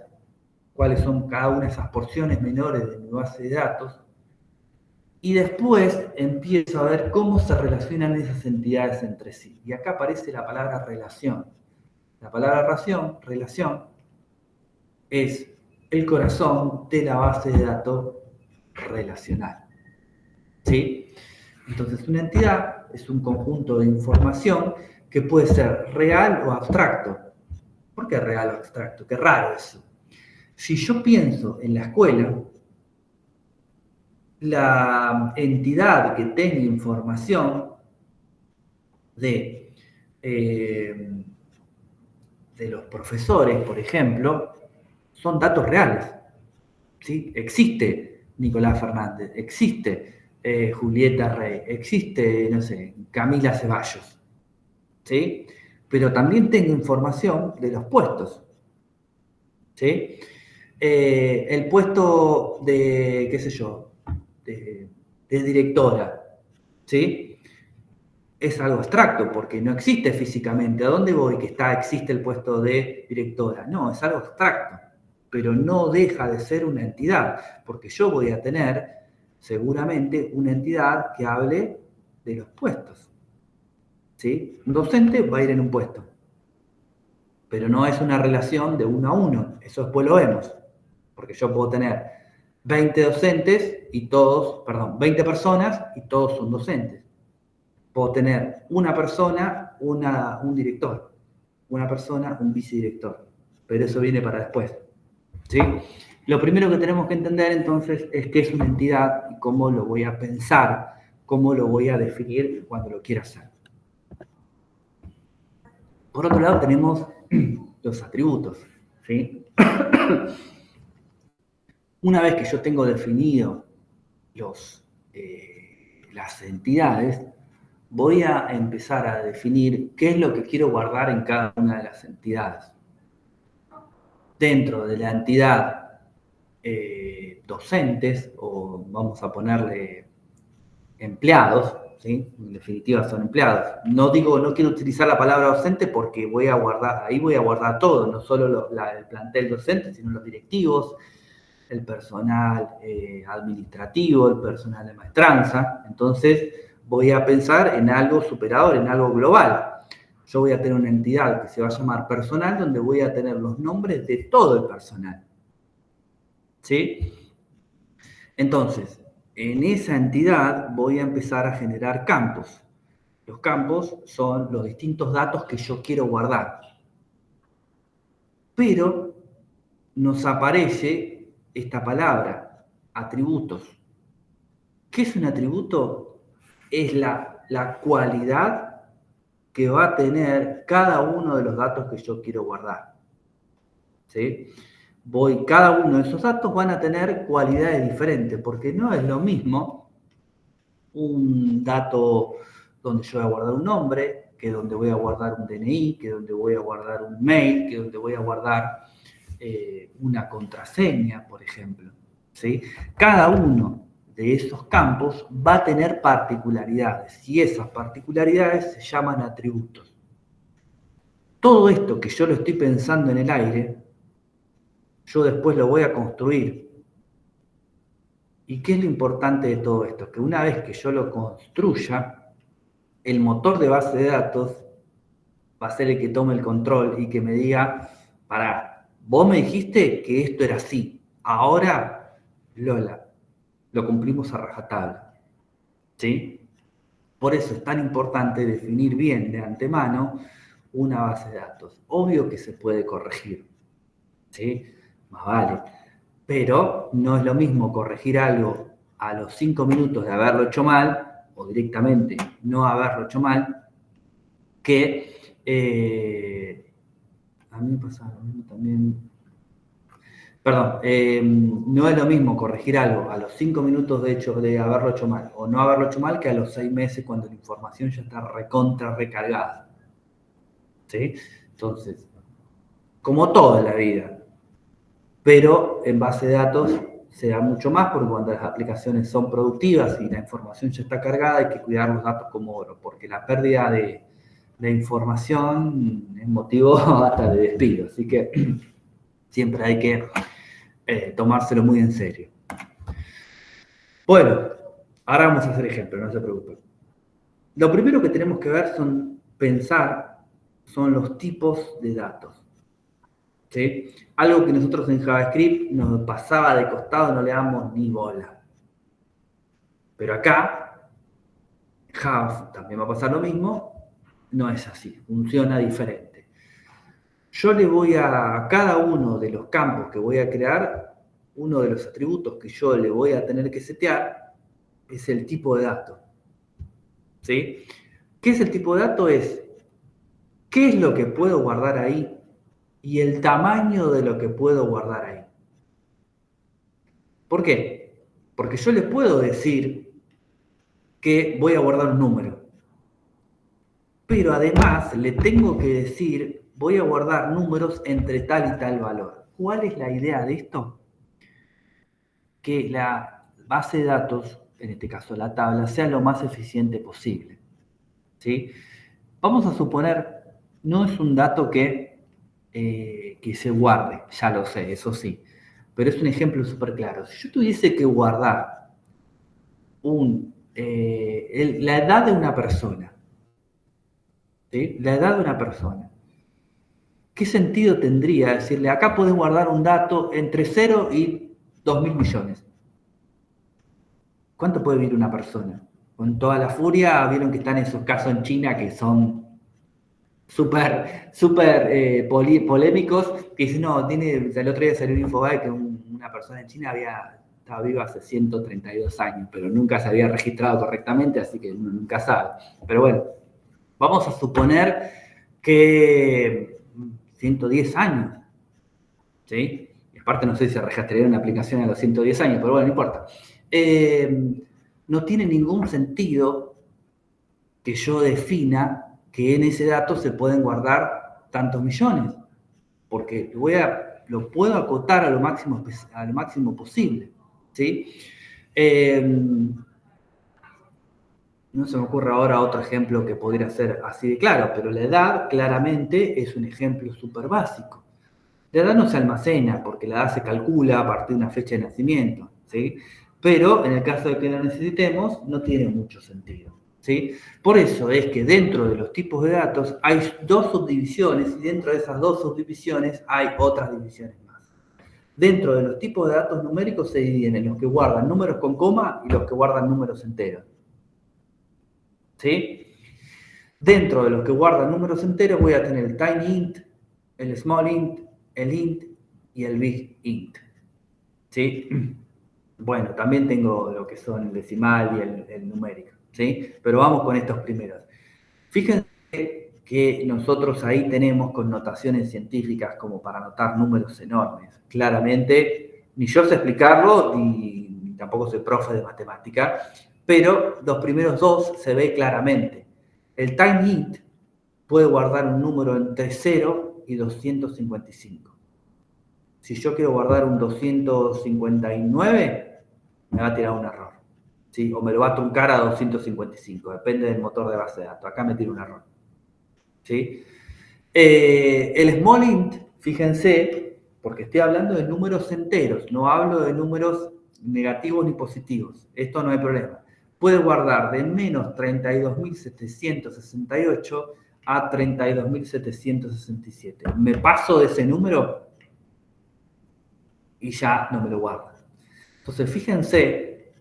cuáles son cada una de esas porciones menores de mi base de datos, y después empiezo a ver cómo se relacionan esas entidades entre sí. Y acá aparece la palabra relación. La palabra relación, es el corazón de la base de datos relacional. ¿Sí? Entonces, una entidad es un conjunto de información que puede ser real o abstracto. ¿Por qué real o abstracto? Qué raro eso. Si yo pienso en la escuela, la entidad que tenga información de los profesores, por ejemplo, son datos reales. ¿Sí? Existe Nicolás Fernández, existe Julieta Rey, existe, no sé, Camila Ceballos. ¿Sí? Pero también tengo información de los puestos. ¿Sí? El puesto de, qué sé yo, de directora, ¿sí? Es algo abstracto porque no existe físicamente. ¿A dónde voy que existe el puesto de directora? No, es algo abstracto, pero no deja de ser una entidad, porque yo voy a tener seguramente una entidad que hable de los puestos. ¿Sí? Un docente va a ir en un puesto, pero no es una relación de 1 a 1. Eso después lo vemos, porque yo puedo tener 20 docentes y todos, perdón, 20 personas y todos son docentes. Puedo tener una persona, un director, una persona, un vicedirector, pero eso viene para después, ¿sí? Lo primero que tenemos que entender entonces es qué es una entidad y cómo lo voy a pensar, cómo lo voy a definir cuando lo quiera hacer. Por otro lado tenemos los atributos, ¿sí? Una vez que yo tengo definido las entidades, voy a empezar a definir qué es lo que quiero guardar en cada una de las entidades. Dentro de la entidad docentes, o vamos a ponerle empleados, ¿sí? En definitiva son empleados. No quiero utilizar la palabra docente porque ahí voy a guardar todo, no solo el plantel docente, sino los directivos, el personal administrativo, el personal de maestranza. Entonces voy a pensar en algo superador, en algo global. Yo voy a tener una entidad que se va a llamar personal, donde voy a tener los nombres de todo el personal, ¿sí? Entonces, en esa entidad voy a empezar a generar campos. Los campos son los distintos datos que yo quiero guardar. Pero nos aparece esta palabra, atributos. ¿Qué es un atributo? Es la cualidad que va a tener cada uno de los datos que yo quiero guardar, ¿sí? Cada uno de esos datos van a tener cualidades diferentes, porque no es lo mismo un dato donde yo voy a guardar un nombre, que donde voy a guardar un DNI, que donde voy a guardar un mail, que donde voy a guardar una contraseña, por ejemplo, ¿sí? Cada uno de esos campos va a tener particularidades, y esas particularidades se llaman atributos. Todo esto que yo lo estoy pensando en el aire, yo después lo voy a construir. ¿Y qué es lo importante de todo esto? Que una vez que yo lo construya, el motor de base de datos va a ser el que tome el control y que me diga, pará, vos me dijiste que esto era así, ahora, Lola, lo cumplimos a rajatabla, ¿sí? Por eso es tan importante definir bien de antemano una base de datos. Obvio que se puede corregir, ¿sí? Más vale. Pero no es lo mismo corregir algo a los 5 minutos de haberlo hecho mal, o directamente no haberlo hecho mal, que a mí me pasa lo mismo también. Perdón, no es lo mismo corregir algo a los 5 minutos de haberlo hecho mal, o no haberlo hecho mal, que a los 6 meses cuando la información ya está recargada, ¿sí? Entonces, como todo en la vida, pero en base de datos se da mucho más, porque cuando las aplicaciones son productivas y la información ya está cargada, hay que cuidar los datos como oro, porque la pérdida de información es motivo hasta de despido, así que siempre hay que tomárselo muy en serio. Bueno, ahora vamos a hacer ejemplos, no se preocupen. Lo primero que tenemos que ver son los tipos de datos, ¿sí? Algo que nosotros en JavaScript nos pasaba de costado, no le damos ni bola. Pero acá, Java también va a pasar lo mismo, no es así, funciona diferente. Yo le voy a cada uno de los campos que voy a crear, uno de los atributos que yo le voy a tener que setear es el tipo de dato, ¿sí? ¿Qué es el tipo de dato? Es qué es lo que puedo guardar ahí y el tamaño de lo que puedo guardar ahí. ¿Por qué? Porque yo le puedo decir que voy a guardar un número, pero además le tengo que decir voy a guardar números entre tal y tal valor. ¿Cuál es la idea de esto? Que la base de datos, en este caso la tabla, sea lo más eficiente posible, ¿sí? Vamos a suponer, no es un dato que se guarde, ya lo sé, eso sí, pero es un ejemplo súper claro. Si yo tuviese que guardar la edad de una persona, ¿sí? La edad de una persona, ¿qué sentido tendría decirle, acá podés guardar un dato entre 0 y 2.000 millones? ¿Cuánto puede vivir una persona? Con toda la furia, vieron que están esos casos en China que son súper polémicos, que dicen, no, el otro día salió un Infobae que una persona en China estaba viva hace 132 años, pero nunca se había registrado correctamente, así que uno nunca sabe. Pero bueno, vamos a suponer que 110 años, ¿sí? Y aparte no sé si se registraría una aplicación a los 110 años, pero bueno, no importa. No tiene ningún sentido que yo defina que en ese dato se pueden guardar tantos millones, porque lo puedo acotar a lo máximo posible, ¿sí? No se me ocurre ahora otro ejemplo que podría ser así de claro, pero la edad claramente es un ejemplo súper básico. La edad no se almacena porque la edad se calcula a partir de una fecha de nacimiento, ¿sí? Pero en el caso de que lo necesitemos, no tiene mucho sentido, ¿sí? Por eso es que dentro de los tipos de datos hay 2 subdivisiones y dentro de esas 2 subdivisiones hay otras divisiones más. Dentro de los tipos de datos numéricos se dividen en los que guardan números con coma y los que guardan números enteros, ¿sí? Dentro de los que guardan números enteros voy a tener el tiny int, el small int, el int y el big int, ¿sí? Bueno, también tengo lo que son el decimal y el numérico, ¿sí? Pero vamos con estos primeros. Fíjense que nosotros ahí tenemos connotaciones científicas como para anotar números enormes. Claramente, ni yo sé explicarlo, ni tampoco soy profe de matemática, pero los primeros 2 se ve claramente. El tiny int puede guardar un número entre 0 y 255. Si yo quiero guardar un 259, me va a tirar un error, ¿sí? O me lo va a truncar a 255, depende del motor de base de datos. Acá me tira un error, ¿sí? El small int, fíjense, porque estoy hablando de números enteros, no hablo de números negativos ni positivos. Esto no hay problema. Puede guardar de menos 32.768 a 32.767. Me paso de ese número y ya no me lo guarda. Entonces, fíjense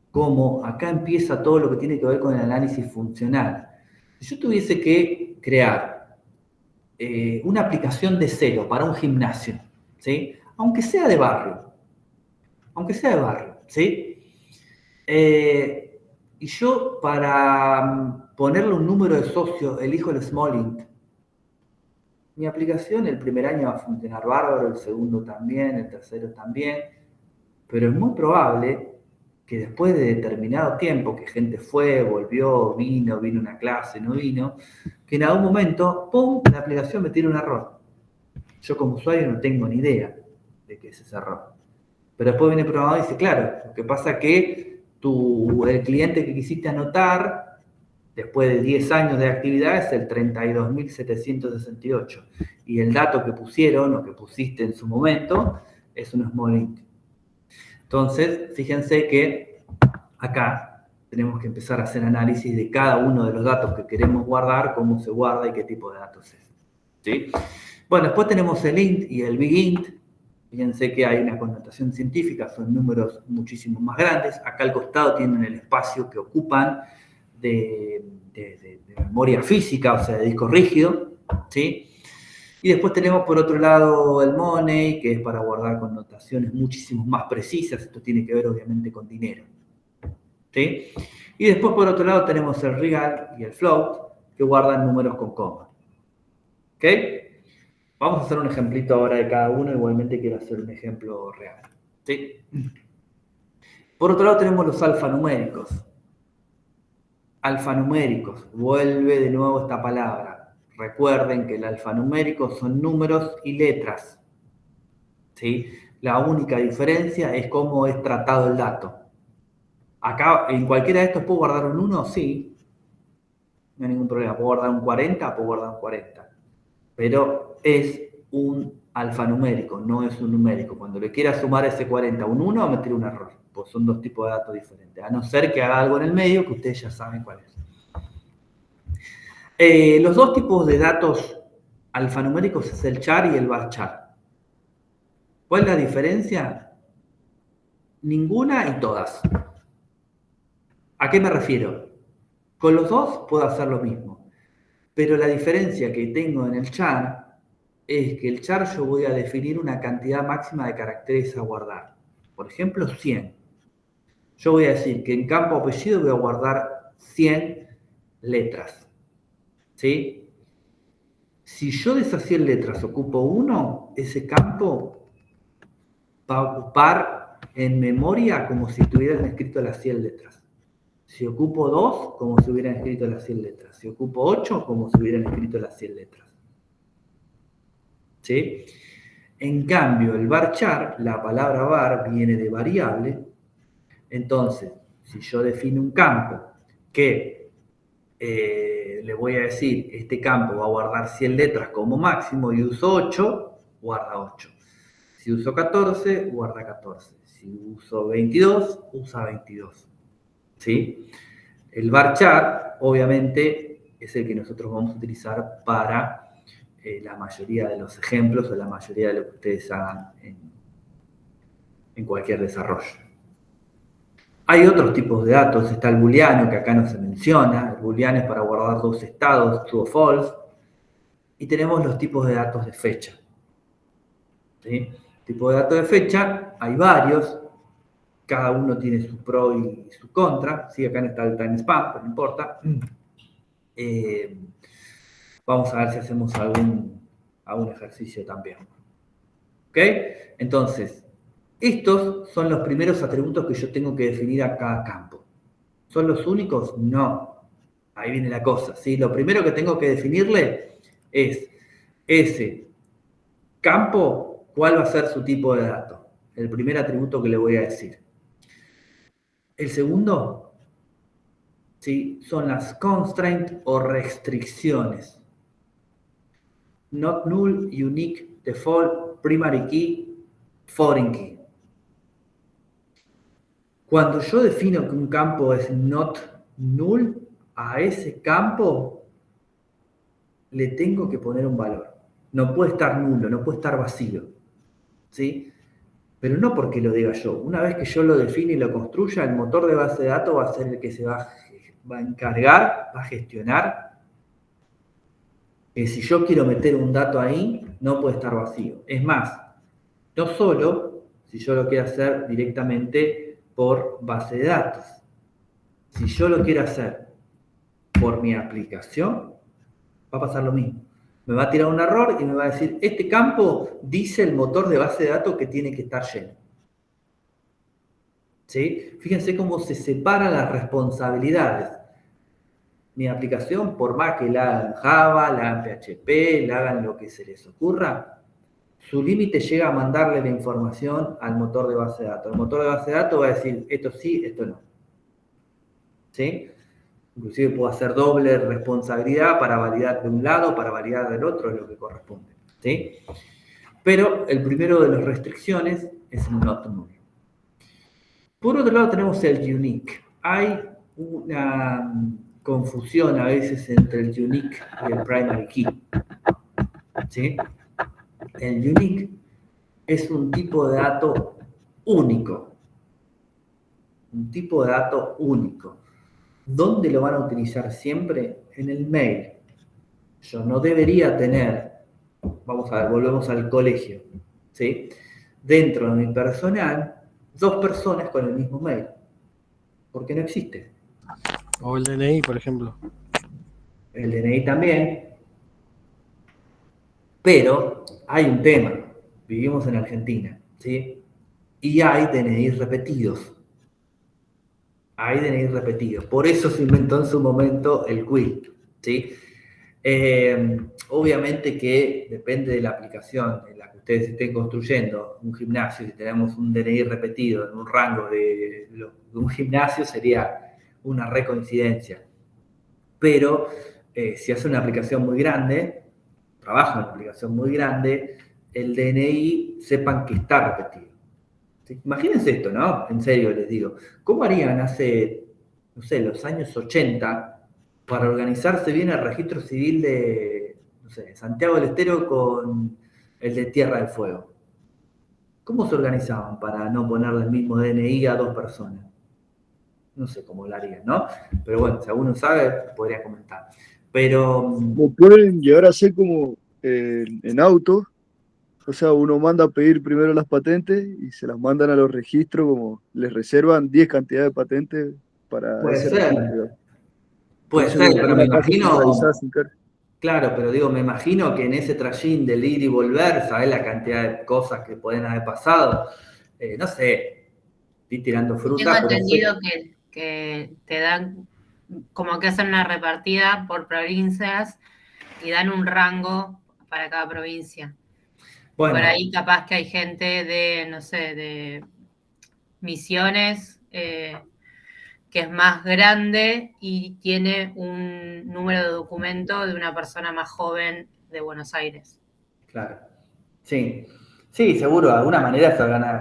cómo acá empieza todo lo que tiene que ver con el análisis funcional. Si yo tuviese que crear una aplicación de 0 para un gimnasio, ¿sí? Aunque sea de barrio, ¿sí? Y yo para ponerle un número de socio elijo el small int. Mi aplicación el primer año va a funcionar bárbaro, el segundo también, el tercero también, pero es muy probable que después de determinado tiempo, que gente fue, volvió, vino una clase, no vino, que en algún momento, ¡pum!, la aplicación me tira un error. Yo como usuario no tengo ni idea de qué es ese error. Pero después viene el programador y dice, claro, lo que pasa es que el cliente que quisiste anotar, después de 10 años de actividad, es el 32.768. Y el dato que pusieron, o que pusiste en su momento, es un small int. Entonces, fíjense que acá tenemos que empezar a hacer análisis de cada uno de los datos que queremos guardar, cómo se guarda y qué tipo de datos es, ¿sí? Bueno, después tenemos el int y el big int. Fíjense que hay una connotación científica, son números muchísimo más grandes. Acá al costado tienen el espacio que ocupan de memoria física, o sea, de disco rígido, ¿sí? Y después tenemos por otro lado el money, que es para guardar connotaciones muchísimo más precisas. Esto tiene que ver obviamente con dinero, ¿sí? Y después por otro lado tenemos el real y el float, que guardan números con coma, ¿ok? Vamos a hacer un ejemplito ahora de cada uno, igualmente quiero hacer un ejemplo real, ¿sí? Por otro lado tenemos los alfanuméricos. Alfanuméricos, vuelve de nuevo esta palabra. Recuerden que el alfanumérico son números y letras, ¿sí? La única diferencia es cómo es tratado el dato. Acá, en cualquiera de estos, ¿puedo guardar un 1? Sí. No hay ningún problema. ¿Puedo guardar un 40? Puedo guardar un 40. Pero es un alfanumérico, no es un numérico. Cuando le quiera sumar ese 40 a un 1, me tira un error. Pues son 2 tipos de datos diferentes. A no ser que haga algo en el medio, que ustedes ya saben cuál es. Los 2 tipos de datos alfanuméricos es el char y el varchar. ¿Cuál es la diferencia? Ninguna y todas. ¿A qué me refiero? Con los dos puedo hacer lo mismo, pero la diferencia que tengo en el char es que el char yo voy a definir una cantidad máxima de caracteres a guardar. Por ejemplo, 100. Yo voy a decir que en campo apellido voy a guardar 100 letras. ¿Sí? Si yo de esas 100 letras ocupo 1, ese campo va a ocupar en memoria como si estuvieran escrito las 100 letras. Si ocupo 2, como si hubieran escrito las 100 letras. Si ocupo 8, como si hubieran escrito las 100 letras. ¿Sí? En cambio, el varchar, la palabra var viene de variable. Entonces, si yo defino un campo que le voy a decir, este campo va a guardar 100 letras como máximo y uso 8, guarda 8. Si uso 14, guarda 14. Si uso 22, usa 22. ¿Sí? El varchar, obviamente, es el que nosotros vamos a utilizar para la mayoría de los ejemplos o la mayoría de lo que ustedes hagan en cualquier desarrollo. Hay otros tipos de datos, está el booleano que acá no se menciona, el booleano es para guardar dos estados, true o false, y tenemos los tipos de datos de fecha. ¿Sí? Tipo de datos de fecha, hay varios, cada uno tiene su pro y su contra, ¿sí? Acá no está el timestamp, pero no importa. Vamos a ver si hacemos algún ejercicio también. ¿Ok? Entonces, estos son los primeros atributos que yo tengo que definir a cada campo. ¿Son los únicos? No. Ahí viene la cosa, ¿sí? Lo primero que tengo que definirle es ese campo, cuál va a ser su tipo de dato. El primer atributo que le voy a decir. El segundo, ¿sí? Son las constraints o restricciones. Not null, unique, default, primary key, foreign key. Cuando yo defino que un campo es not null, a ese campo le tengo que poner un valor. No puede estar nulo, no puede estar vacío. ¿Sí? Pero no porque lo diga yo. Una vez que yo lo define y lo construya, el motor de base de datos va a ser el que se va a encargar, va a gestionar. Que si yo quiero meter un dato ahí, no puede estar vacío. Es más, no solo si yo lo quiero hacer directamente por base de datos. Si yo lo quiero hacer por mi aplicación, va a pasar lo mismo. Me va a tirar un error y me va a decir, este campo dice el motor de base de datos que tiene que estar lleno. ¿Sí? Fíjense cómo se separan las responsabilidades. Mi aplicación, por más que la hagan en Java, la hagan en PHP, la hagan lo que se les ocurra, su límite llega a mandarle la información al motor de base de datos. El motor de base de datos va a decir, esto sí, esto no. ¿Sí? Inclusive puedo hacer doble responsabilidad para validar de un lado, para validar del otro, es lo que corresponde. ¿Sí? Pero el primero de las restricciones es el not null. Por otro lado tenemos el unique. Hay una confusión a veces entre el unique y el primary key. ¿Sí? El unique es un tipo de dato único. Un tipo de dato único. ¿Dónde lo van a utilizar siempre? En el mail. Yo no debería tener, vamos a ver, volvemos al colegio, ¿sí? Dentro de mi personal, 2 personas con el mismo mail. Porque no existe. O el DNI, por ejemplo. El DNI también. Pero hay un tema. Vivimos en Argentina, ¿sí? Y hay DNI repetidos. Hay DNI repetidos. Por eso se inventó en su momento el quill, ¿sí? Obviamente que depende de la aplicación en la que ustedes estén construyendo. Un gimnasio, si tenemos un DNI repetido en un rango de un gimnasio, sería una recoincidencia. Pero si hace una aplicación muy grande, trabaja en una aplicación muy grande, el DNI sepan que está repetido. ¿Sí? Imagínense esto, ¿no? En serio les digo. ¿Cómo harían hace, no sé, los años 80 para organizarse bien el registro civil de, no no sé, Santiago del Estero con el de Tierra del Fuego. ¿Cómo se organizaban para no ponerle el mismo DNI a 2 personas? No sé cómo lo harían, ¿no? Pero bueno, si alguno sabe, podría comentar. Pero O pueden llegar a ser como en autos, o sea, uno manda a pedir primero las patentes y se las mandan a los registros, como les reservan 10 cantidades de patentes para puede ese ser, registro. puede Entonces, ser, como pero me una casa imagino, centralizada se encarga. claro, pero digo, me imagino que en ese trajín del ir y volver, ¿sabes la cantidad de cosas que pueden haber pasado? No sé, estoy tirando Tengo fruta, pero sé. entendido que te dan, como que hacen una repartida por provincias y dan un rango para cada provincia. Bueno, Por ahí capaz que hay gente de, no sé, de Misiones, que es más grande y tiene un número de documento de una persona más joven de Buenos Aires. claro. Sí, sí, seguro, de alguna manera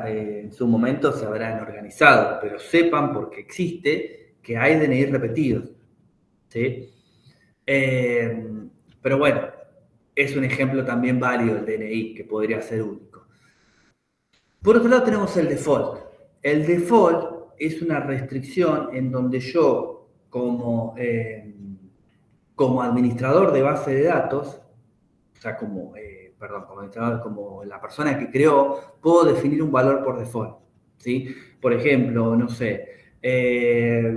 en su momento se habrán organizado, pero sepan, porque existe, que hay DNI repetidos. ¿Sí? Pero bueno, es un ejemplo también válido el DNI, que podría ser único. Por otro lado tenemos el default. El default es una restricción en donde yo, como administrador de base de datos, o sea, como administrador, como la persona que creó, puedo definir un valor por default. ¿Sí? Por ejemplo, no sé, qué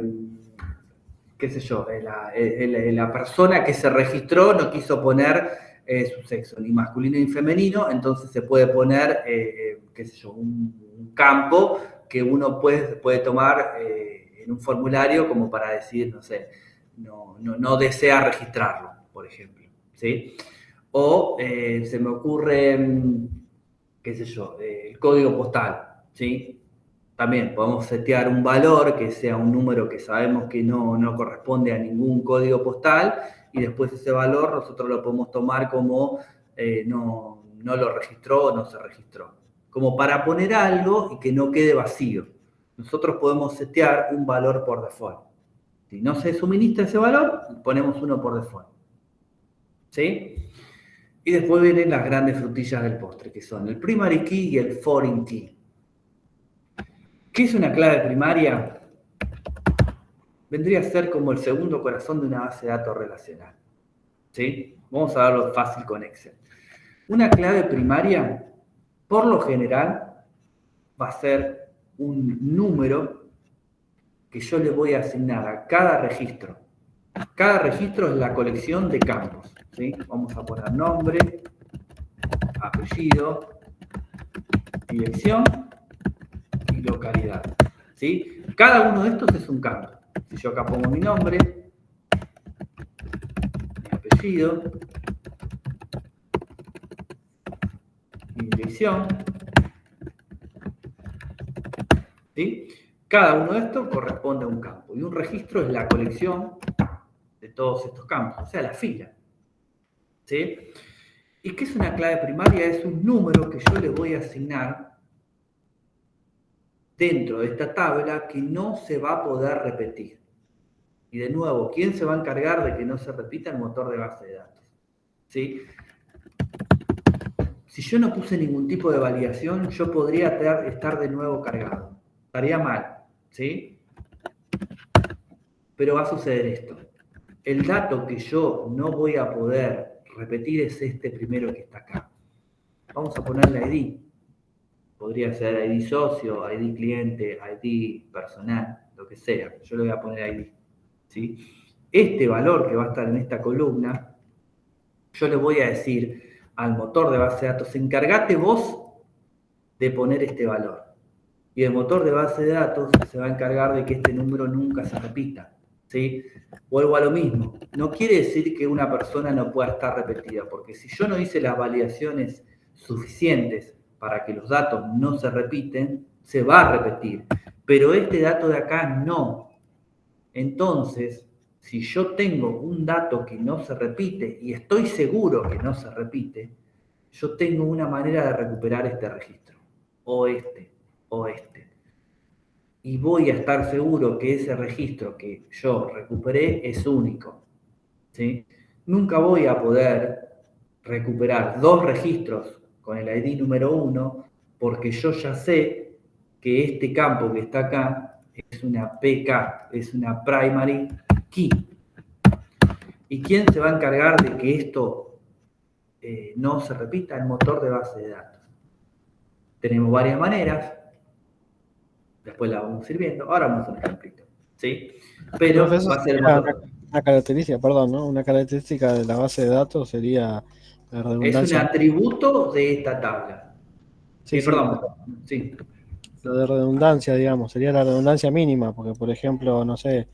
sé yo, la persona que se registró no quiso poner su sexo, ni masculino ni femenino, entonces se puede poner, qué sé yo, un campo que uno puede tomar en un formulario como para decir, no sé, no desea registrarlo, por ejemplo, ¿sí? O se me ocurre, qué sé yo, el código postal, ¿sí? También podemos setear un valor que sea un número que sabemos que no corresponde a ningún código postal y después ese valor nosotros lo podemos tomar como no lo registró o no se registró. Como para poner algo y que no quede vacío. Nosotros podemos setear un valor por default. Si no se suministra ese valor, ponemos uno por default. ¿Sí? Y después vienen las grandes frutillas del postre, que son el primary key y el foreign key. ¿Qué es una clave primaria? Vendría a ser como el segundo corazón de una base de datos relacional. ¿Sí? Vamos a darlo fácil con Excel. Una clave primaria, por lo general, va a ser un número que yo le voy a asignar a cada registro. Cada registro es la colección de campos. ¿Sí? Vamos a poner nombre, apellido, dirección y localidad. ¿Sí? Cada uno de estos es un campo. Si yo acá pongo mi nombre, mi apellido, mi dirección, ¿sí? Cada uno de estos corresponde a un campo. Y un registro es la colección de todos estos campos, o sea, la fila. ¿Sí? ¿Y qué es una clave primaria? Es un número que yo le voy a asignar dentro de esta tabla que no se va a poder repetir. Y de nuevo, ¿quién se va a encargar de que no se repita? El motor de base de datos. ¿Sí? Si yo no puse ningún tipo de validación, yo podría estar de nuevo cargado. Estaría mal, ¿sí? Pero va a suceder esto. El dato que yo no voy a poder repetir es este primero que está acá. Vamos a ponerle ID. Podría ser ID socio, ID cliente, ID personal, lo que sea. Yo le voy a poner ID. ¿Sí? Este valor que va a estar en esta columna, yo le voy a decir al motor de base de datos, encárgate vos de poner este valor. Y el motor de base de datos se va a encargar de que este número nunca se repita. ¿Sí? Vuelvo a lo mismo. No quiere decir que una persona no pueda estar repetida, porque si yo no hice las validaciones suficientes para que los datos no se repiten, se va a repetir. Pero este dato de acá no. Entonces, si yo tengo un dato que no se repite y estoy seguro que no se repite, yo tengo una manera de recuperar este registro. O este. Y voy a estar seguro que ese registro que yo recuperé es único. ¿Sí? Nunca voy a poder recuperar 2 registros con el ID número 1, porque yo ya sé que este campo que está acá es una PK, es una Primary Key. ¿Y quién se va a encargar de que esto no se repita? El motor de base de datos. Tenemos varias maneras, después la vamos a ir viendo, ahora vamos a un ejemplito, ¿sí? Pero Profesor, va a ser el sería motor. una característica, perdón, ¿no? Una característica de la base de datos sería la Es un redundancia. atributo de esta tabla. Sí, sí, Perdón, sí. lo de redundancia, digamos, sería la redundancia mínima, porque por ejemplo, no sé,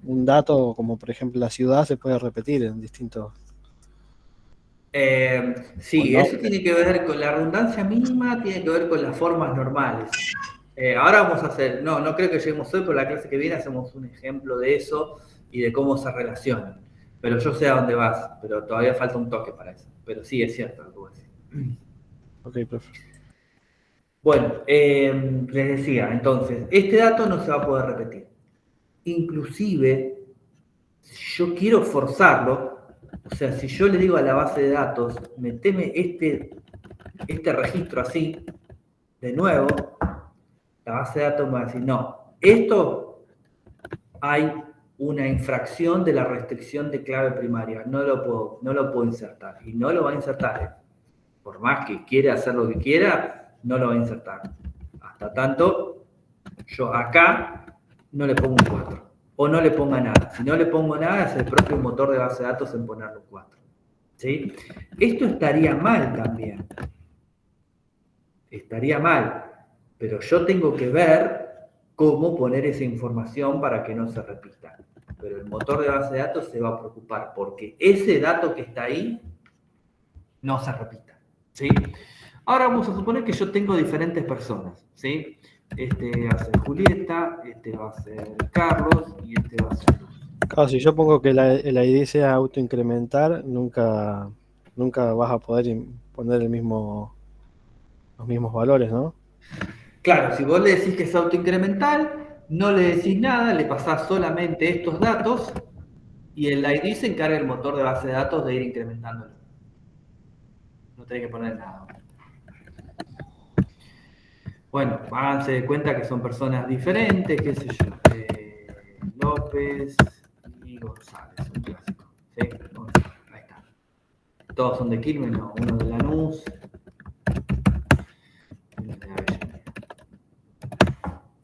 un dato como por ejemplo la ciudad se puede repetir en distintos. Sí, ¿no? eso tiene que ver con la redundancia mínima, tiene que ver con las formas normales. Ahora vamos a hacer, no creo que lleguemos hoy, pero la clase que viene hacemos un ejemplo de eso y de cómo se relacionan. Pero yo sé a dónde vas, pero todavía falta un toque para eso. Pero sí, es cierto lo que voy a decir. Ok, profe. Bueno, les decía, entonces, este dato no se va a poder repetir. Inclusive, si yo quiero forzarlo, o sea, si yo le digo a la base de datos, meteme este registro así, de nuevo, la base de datos me va a decir, no, esto hay una infracción de la restricción de clave primaria, no lo puedo insertar, y no lo va a insertar. Por más que quiera hacer lo que quiera, no lo va a insertar. Hasta tanto, yo acá no le pongo un 4, o no le ponga nada. Si no le pongo nada, es el propio motor de base de datos en ponerle un 4. ¿Sí? Esto estaría mal también. Estaría mal, pero yo tengo que ver cómo poner esa información para que no se repita. Pero el motor de base de datos se va a preocupar porque ese dato que está ahí no se repita. ¿Sí? Ahora vamos a suponer que yo tengo diferentes personas. ¿Sí? Este va a ser Julieta, este va a ser Carlos y este va a ser Luz. Claro, si yo pongo que el ID sea autoincrementar, nunca vas a poder poner los mismos valores, ¿no? Claro, si vos le decís que es autoincremental, no le decís nada, le pasás solamente estos datos y el ID se encarga el motor de base de datos de ir incrementándolo. No tenés que poner nada. Bueno, háganse de cuenta que son personas diferentes, qué sé yo. López y González, un clásico. ¿Sí? Ahí está. Todos son de Quilmes, no, uno de Lanús. Uno de Avellaneda.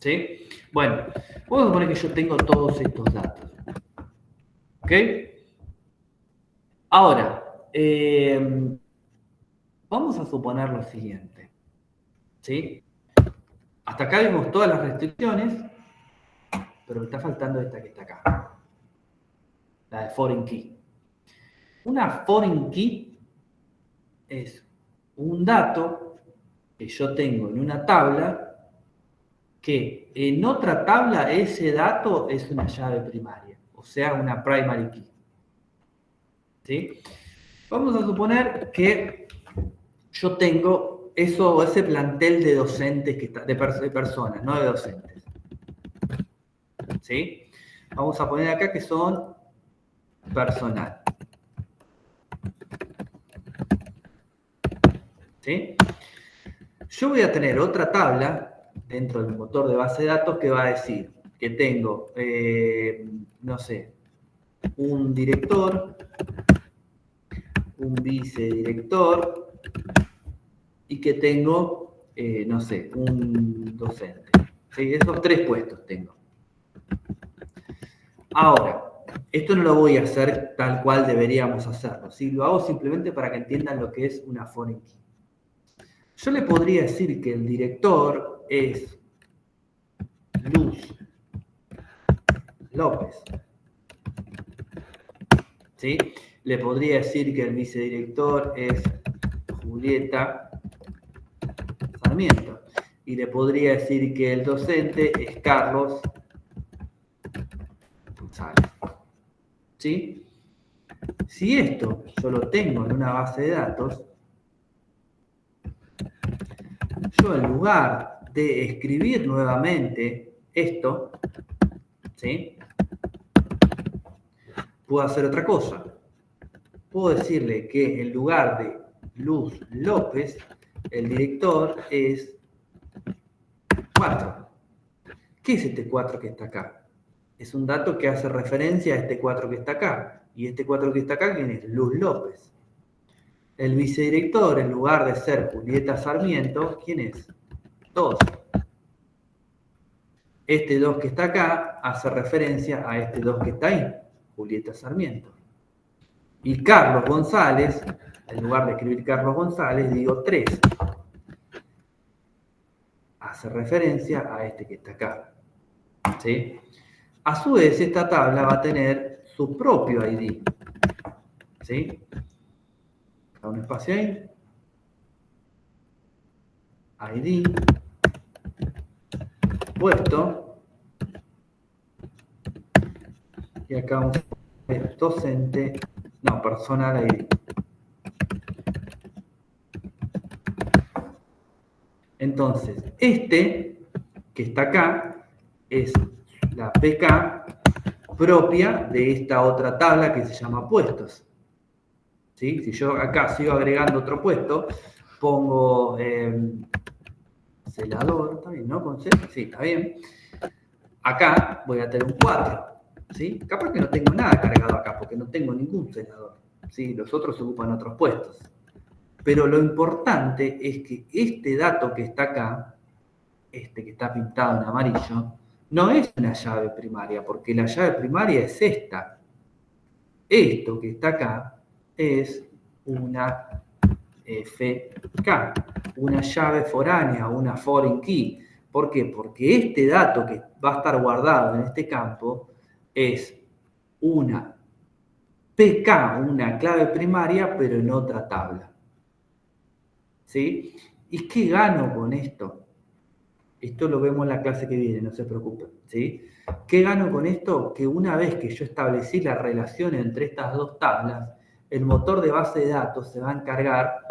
¿Sí? Bueno, vamos a suponer que yo tengo todos estos datos. ¿Ok? Ahora, vamos a suponer lo siguiente. ¿Sí? Hasta acá vimos todas las restricciones, pero me está faltando esta que está acá. La de foreign key. Una foreign key es un dato que yo tengo en una tabla que en otra tabla ese dato es una llave primaria, o sea, una primary key. ¿Sí? Vamos a suponer que yo tengo ese plantel de docentes, de personas, no de docentes. ¿Sí? Vamos a poner acá que son personal. ¿Sí? Yo voy a tener otra tabla dentro del motor de base de datos que va a decir que tengo, no sé, un director, un vicedirector y que tengo, no sé, un docente. ¿Sí? Esos 3 puestos tengo. Ahora, esto no lo voy a hacer tal cual deberíamos hacerlo. ¿Sí? Lo hago simplemente para que entiendan lo que es una foreign key. Yo le podría decir que el director es Luz López. ¿Sí? Le podría decir que el vicedirector es Julieta Sarmiento. Y le podría decir que el docente es Carlos González. ¿Sí? Si esto yo lo tengo en una base de datos, yo en lugar de escribir nuevamente esto, ¿sí? Puedo hacer otra cosa. puedo decirle que en lugar de Luz López, el director es 4. ¿Qué es este 4 que está acá? Es un dato que hace referencia a este 4 que está acá. Y este 4 que está acá, ¿quién es? Luz López. El vicedirector, en lugar de ser Julieta Sarmiento, ¿quién es? 2. Este 2 que está acá hace referencia a este 2 que está ahí, Julieta Sarmiento. Y Carlos González, en lugar de escribir Carlos González, digo 3. Hace referencia a este que está acá. ¿Sí? A su vez, esta tabla va a tener su propio ID. ¿Sí? Un espacio ahí. ID. Puesto. Y acá vamos a poner docente. No, personal ID. Entonces, este que está acá es la PK propia de esta otra tabla que se llama puestos. ¿Sí? Si yo acá sigo agregando otro puesto, pongo celador, ¿está bien, no? Con C, sí, está bien. Acá voy a tener un 4. ¿Sí? Capaz que no tengo nada cargado acá, porque no tengo ningún celador. ¿Sí? Los otros ocupan otros puestos. Pero lo importante es que este dato que está acá, este que está pintado en amarillo, no es una llave primaria, porque la llave primaria es esta. Esto que está acá es una FK, una llave foránea, una foreign key. ¿Por qué? Porque este dato que va a estar guardado en este campo es una PK, una clave primaria, pero en otra tabla. ¿Sí? ¿Y qué gano con esto? Esto lo vemos en la clase que viene, no se preocupen. ¿Sí? ¿Qué gano con esto? Que una vez que yo establecí la relación entre estas dos tablas, el motor de base de datos se va a encargar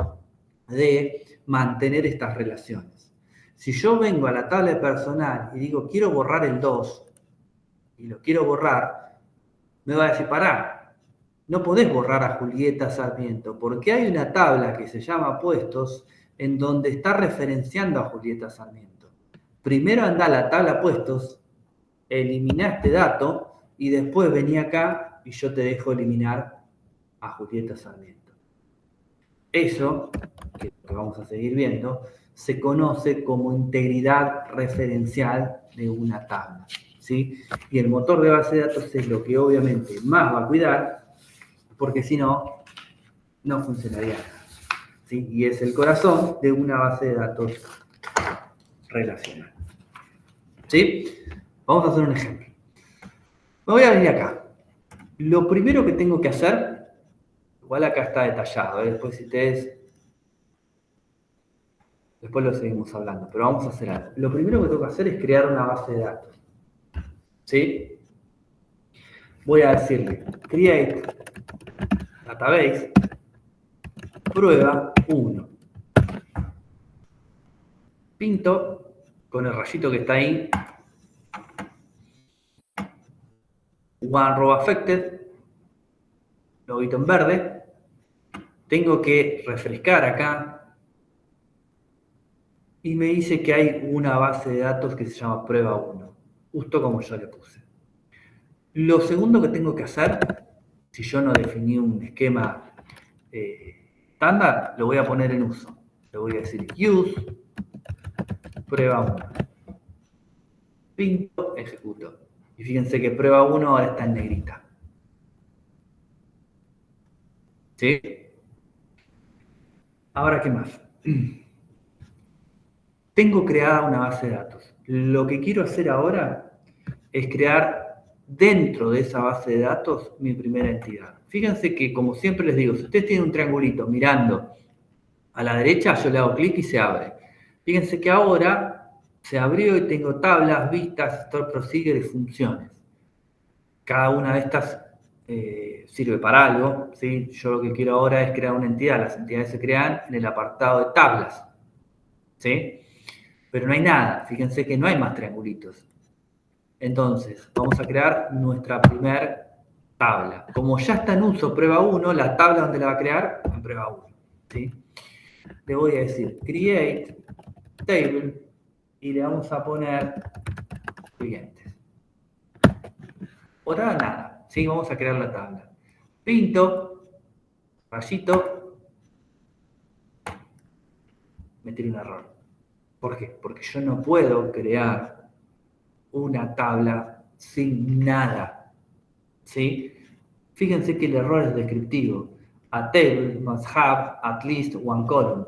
de mantener estas relaciones. Si yo vengo a la tabla de personal y digo, quiero borrar el 2, y lo quiero borrar, me va a decir, pará, no podés borrar a Julieta Sarmiento, porque hay una tabla que se llama puestos en donde está referenciando a Julieta Sarmiento. Primero anda a la tabla puestos, elimina este dato y después vení acá y yo te dejo eliminar a Julieta Sarmiento. Eso, que vamos a seguir viendo, se conoce como integridad referencial de una tabla. ¿Sí? Y el motor de base de datos es lo que obviamente más va a cuidar, porque si no, no funcionaría nada. ¿Sí? Y es el corazón de una base de datos relacional. ¿Sí? Vamos a hacer un ejemplo. Me voy a venir acá. Lo primero que tengo que hacer, igual acá está detallado, después si ustedes... Después lo seguimos hablando, pero vamos a hacer algo. Lo primero que tengo que hacer es crear una base de datos. ¿Sí? Voy a decirle create database prueba 1. Pinto con el rayito que está ahí one row affected, loguito en verde. Tengo que refrescar acá y me dice que hay una base de datos que se llama prueba 1, justo como yo le puse. Lo segundo que tengo que hacer, si yo no definí un esquema estándar, lo voy a poner en uso. Le voy a decir use prueba 1. Pinto, ejecuto. Y fíjense que prueba 1 ahora está en negrita. ¿Sí? Ahora, ¿qué más? Tengo creada una base de datos. Lo que quiero hacer ahora es crear dentro de esa base de datos mi primera entidad. Fíjense que, como siempre les digo, si ustedes tienen un triangulito mirando a la derecha, yo le hago clic y se abre. Fíjense que ahora se abrió y tengo tablas, vistas, store procedure y funciones. Cada una de estas sirve para algo, ¿sí? Yo lo que quiero ahora es crear una entidad. Las entidades se crean en el apartado de tablas, ¿sí? Pero no hay nada. Fíjense que no hay más triangulitos. Entonces, vamos a crear nuestra primer tabla. Como ya está en uso prueba 1, la tabla donde la va a crear, en prueba 1. ¿Sí? Le voy a decir create table y le vamos a poner clientes. Por ahora nada, ¿sí? Vamos a crear la tabla. Pinto, rayito, me tiré un error. ¿Por qué? Porque yo no puedo crear una tabla sin nada. ¿Sí? Fíjense que el error es descriptivo. A table must have at least one column.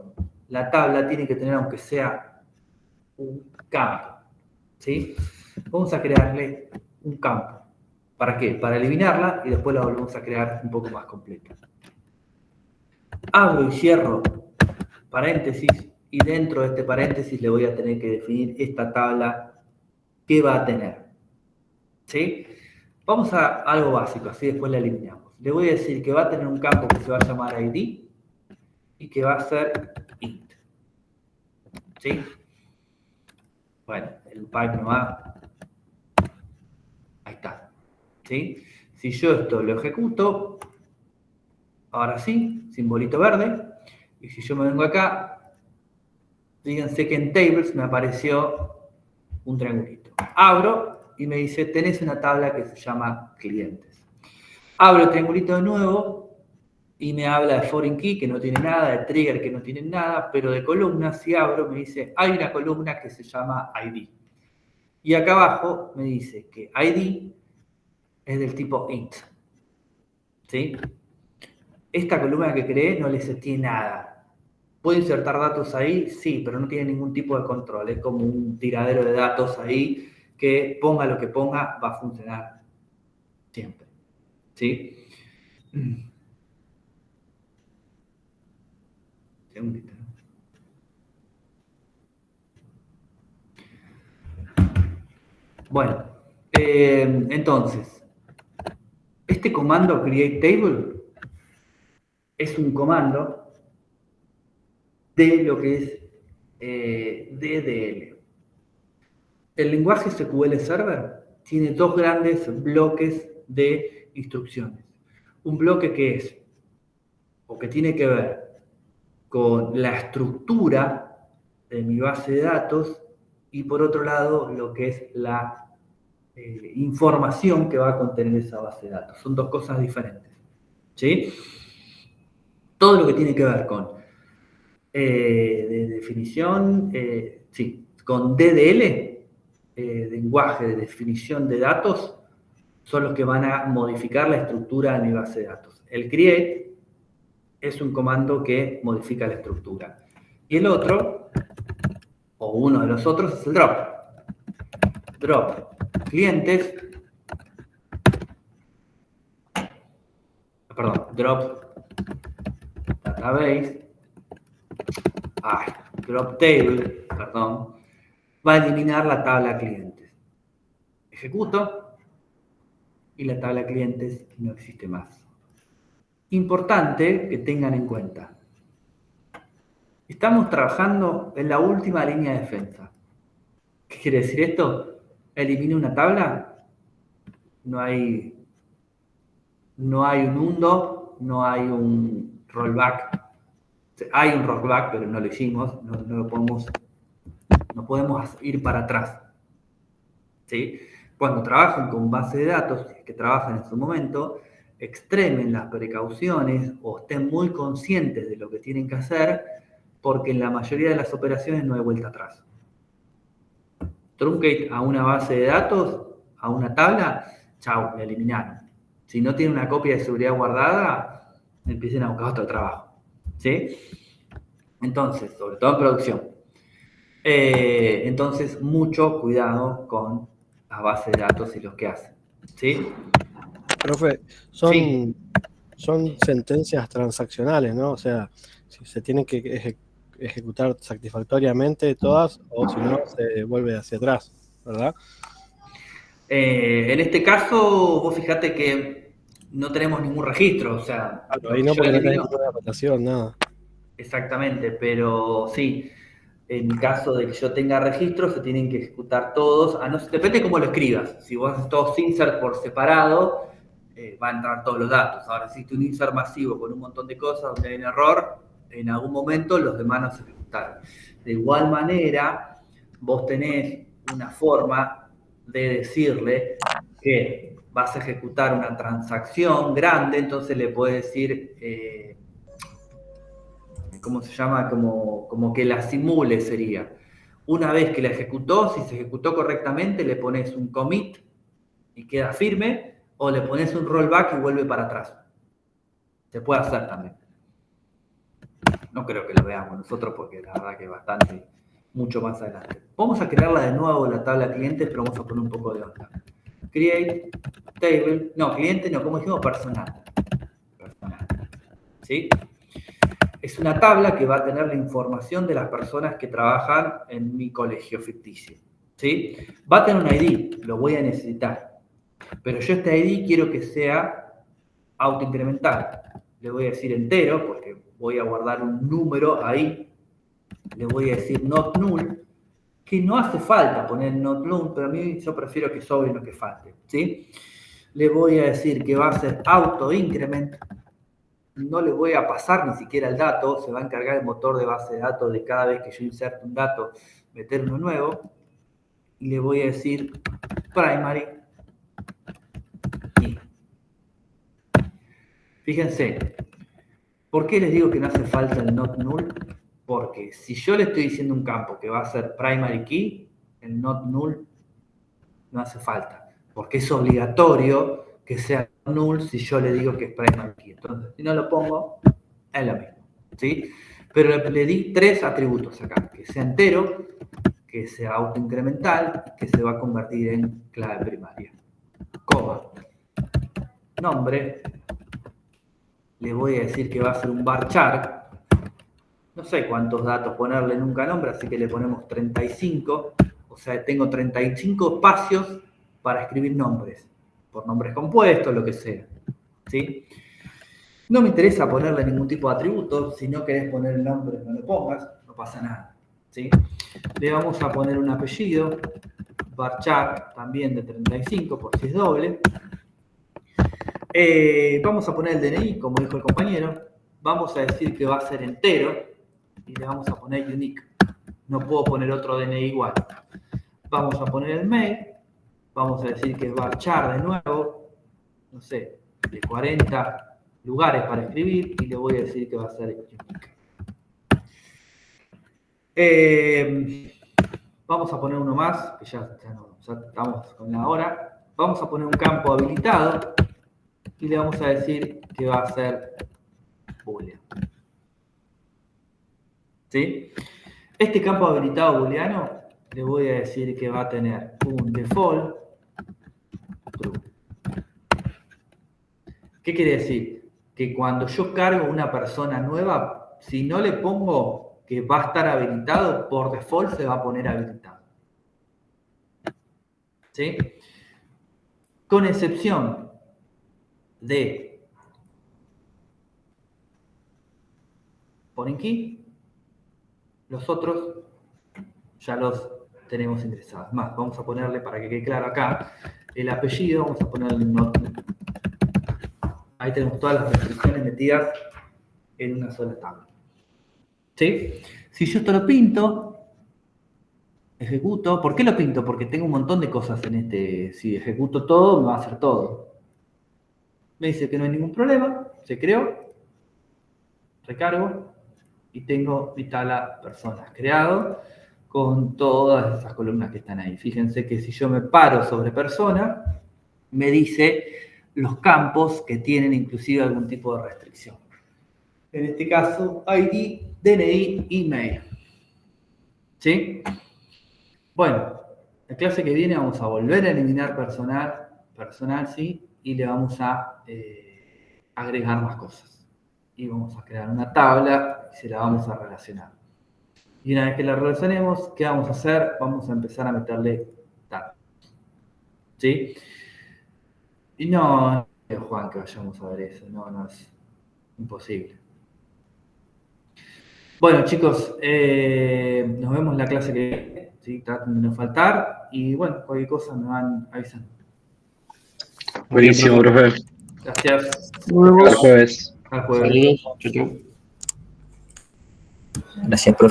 La tabla tiene que tener, aunque sea un campo. ¿Sí? Vamos a crearle un campo. ¿Para qué? Para eliminarla y después la volvemos a crear un poco más completa. Abro y cierro paréntesis y dentro de este paréntesis le voy a tener que definir esta tabla que va a tener. ¿Sí? Vamos a algo básico, así después la eliminamos. Le voy a decir que va a tener un campo que se va a llamar ID y que va a ser int. ¿Sí? Bueno, el pipe no va. Ahí está. ¿Sí? Si yo esto lo ejecuto, ahora sí, simbolito verde, y si yo me vengo acá, fíjense que en tables me apareció un triangulito. Abro y me dice, tenés una tabla que se llama clientes. Abro el triangulito de nuevo y me habla de foreign key, que no tiene nada, de trigger, que no tiene nada, pero de columnas, si abro, me dice, hay una columna que se llama ID. Y acá abajo me dice que ID es del tipo int. ¿Sí? Esta columna que creé no le seteé nada. ¿Puedo insertar datos ahí? Sí, pero no tiene ningún tipo de control. Es como un tiradero de datos ahí que ponga lo que ponga, va a funcionar siempre. ¿Sí? Segundito. Bueno, entonces, este comando createTable es un comando de lo que es DDL. El lenguaje SQL Server tiene dos grandes bloques de instrucciones. Un bloque que es, o que tiene que ver con la estructura de mi base de datos, y por otro lado, lo que es la información que va a contener esa base de datos. Son dos cosas diferentes. ¿Sí? Todo lo que tiene que ver con de definición, sí, con DDL, lenguaje de definición de datos, son los que van a modificar la estructura de mi base de datos. El create es un comando que modifica la estructura. Y el otro, o uno de los otros, es el drop. Drop clientes, perdón, drop database, drop table, perdón, va a eliminar la tabla clientes. Ejecuto y la tabla clientes no existe más. Importante que tengan en cuenta. Estamos trabajando en la última línea de defensa. ¿Qué quiere decir esto? Elimino una tabla, no hay un undo, no hay un rollback. Hay un rollback, pero no lo hicimos, no podemos ir para atrás. ¿Sí? Cuando trabajan con base de datos, que trabajan en su momento, extremen las precauciones o estén muy conscientes de lo que tienen que hacer, porque en la mayoría de las operaciones no hay vuelta atrás. Truncate a una base de datos, a una tabla, chau, la eliminaron. Si no tiene una copia de seguridad guardada, empiecen a buscar otro trabajo. ¿Sí? Entonces, sobre todo en producción. Entonces, mucho cuidado con las bases de datos y los que hacen. ¿Sí? Profe, Sí. son sentencias transaccionales, ¿no? O sea, si se tienen que ejecutar satisfactoriamente todas, o si no, se vuelve hacia atrás, ¿verdad? En este caso, vos fijate que no tenemos ningún registro, o sea... Ahí no, porque no tenés ninguna rotación, nada. Exactamente, pero sí, en caso de que yo tenga registros, se tienen que ejecutar todos, depende de cómo lo escribas. Si vos haces todos insert por separado, va a entrar todos los datos. Ahora, si existe un insert masivo con un montón de cosas donde hay un error, en algún momento los demás no se ejecutaron. De igual manera, vos tenés una forma de decirle que vas a ejecutar una transacción grande, entonces le podés decir, ¿cómo se llama? Como que la simule sería. Una vez que la ejecutó, si se ejecutó correctamente, le pones un commit y queda firme, o le pones un rollback y vuelve para atrás. Se puede hacer también. No creo que lo veamos nosotros porque la verdad que es bastante, mucho más adelante. Vamos a crearla de nuevo la tabla clientes, pero vamos a poner un poco de onda. Create table, no, cliente no, como dijimos, personal. ¿Sí? Es una tabla que va a tener la información de las personas que trabajan en mi colegio ficticio. ¿Sí? Va a tener un ID, lo voy a necesitar. Pero yo este ID quiero que sea autoincremental. Le voy a decir entero, porque voy a guardar un número ahí. Le voy a decir not null, que no hace falta poner not null, pero a mí yo prefiero que sobre y no que falte. ¿Sí? Le voy a decir que va a ser autoincrement. No le voy a pasar ni siquiera el dato, se va a encargar el motor de base de datos de cada vez que yo inserte un dato, meter uno nuevo. Y le voy a decir primary key. Fíjense, ¿por qué les digo que no hace falta el not null? Porque si yo le estoy diciendo un campo que va a ser primary key, el not null no hace falta, porque es obligatorio que sea null si yo le digo que es primary key. Entonces, si no lo pongo, es lo mismo, ¿sí? Pero le di 3 atributos acá, que sea entero, que sea autoincremental, que se va a convertir en clave primaria. Coma. Nombre. Le voy a decir que va a ser un varchar. No sé cuántos datos ponerle nunca nombre, así que le ponemos 35. O sea, tengo 35 espacios para escribir nombres. Por nombres compuestos, lo que sea. ¿Sí? No me interesa ponerle ningún tipo de atributo. Si no querés poner el nombre, no lo pongas. No pasa nada. ¿Sí? Le vamos a poner un apellido. Varchar también de 35, por si es doble. Vamos a poner el DNI, como dijo el compañero. Vamos a decir que va a ser entero. Y le vamos a poner unique. No puedo poner otro DNI igual. Vamos a poner el mail. Vamos a decir que es varchar de nuevo. No sé, de 40 lugares para escribir. Y le voy a decir que va a ser unique. Vamos a poner uno más, que ya estamos con la hora. Vamos a poner un campo habilitado. Y le vamos a decir que va a ser boolean. ¿Sí? Este campo habilitado booleano le voy a decir que va a tener un default true. ¿Qué quiere decir? Que cuando yo cargo una persona nueva, si no le pongo que va a estar habilitado, por default se va a poner habilitado. ¿Sí? Con excepción de foreign key, los otros ya los tenemos ingresados. Más, vamos a ponerle, para que quede claro acá, el apellido, vamos a ponerle not. Ahí tenemos todas las restricciones metidas en una sola tabla. ¿Sí? Si yo esto lo pinto, ejecuto. ¿Por qué lo pinto? Porque tengo un montón de cosas en este. Si ejecuto todo, me va a hacer todo. Me dice que no hay ningún problema. Se creó. Recargo. Y tengo mi tabla personas creado con todas esas columnas que están ahí. Fíjense que si yo me paro sobre persona, me dice los campos que tienen inclusive algún tipo de restricción. En este caso, ID, DNI, email. ¿Sí? Bueno, la clase que viene vamos a volver a eliminar personal, ¿sí? Y le vamos a agregar más cosas. Y vamos a crear una tabla y se la vamos a relacionar. Y una vez que la relacionemos, ¿qué vamos a hacer? Vamos a empezar a meterle datos. ¿Sí? Y no, Juan, que vayamos a ver eso. No es imposible. Bueno, chicos, nos vemos en la clase que viene. ¿Sí? Traten de no faltar. Y bueno, cualquier cosa me van avisando. Buenísimo, profe. Gracias. Al jueves. Al jueves. Saludos. Chau, chau. Gracias, profe.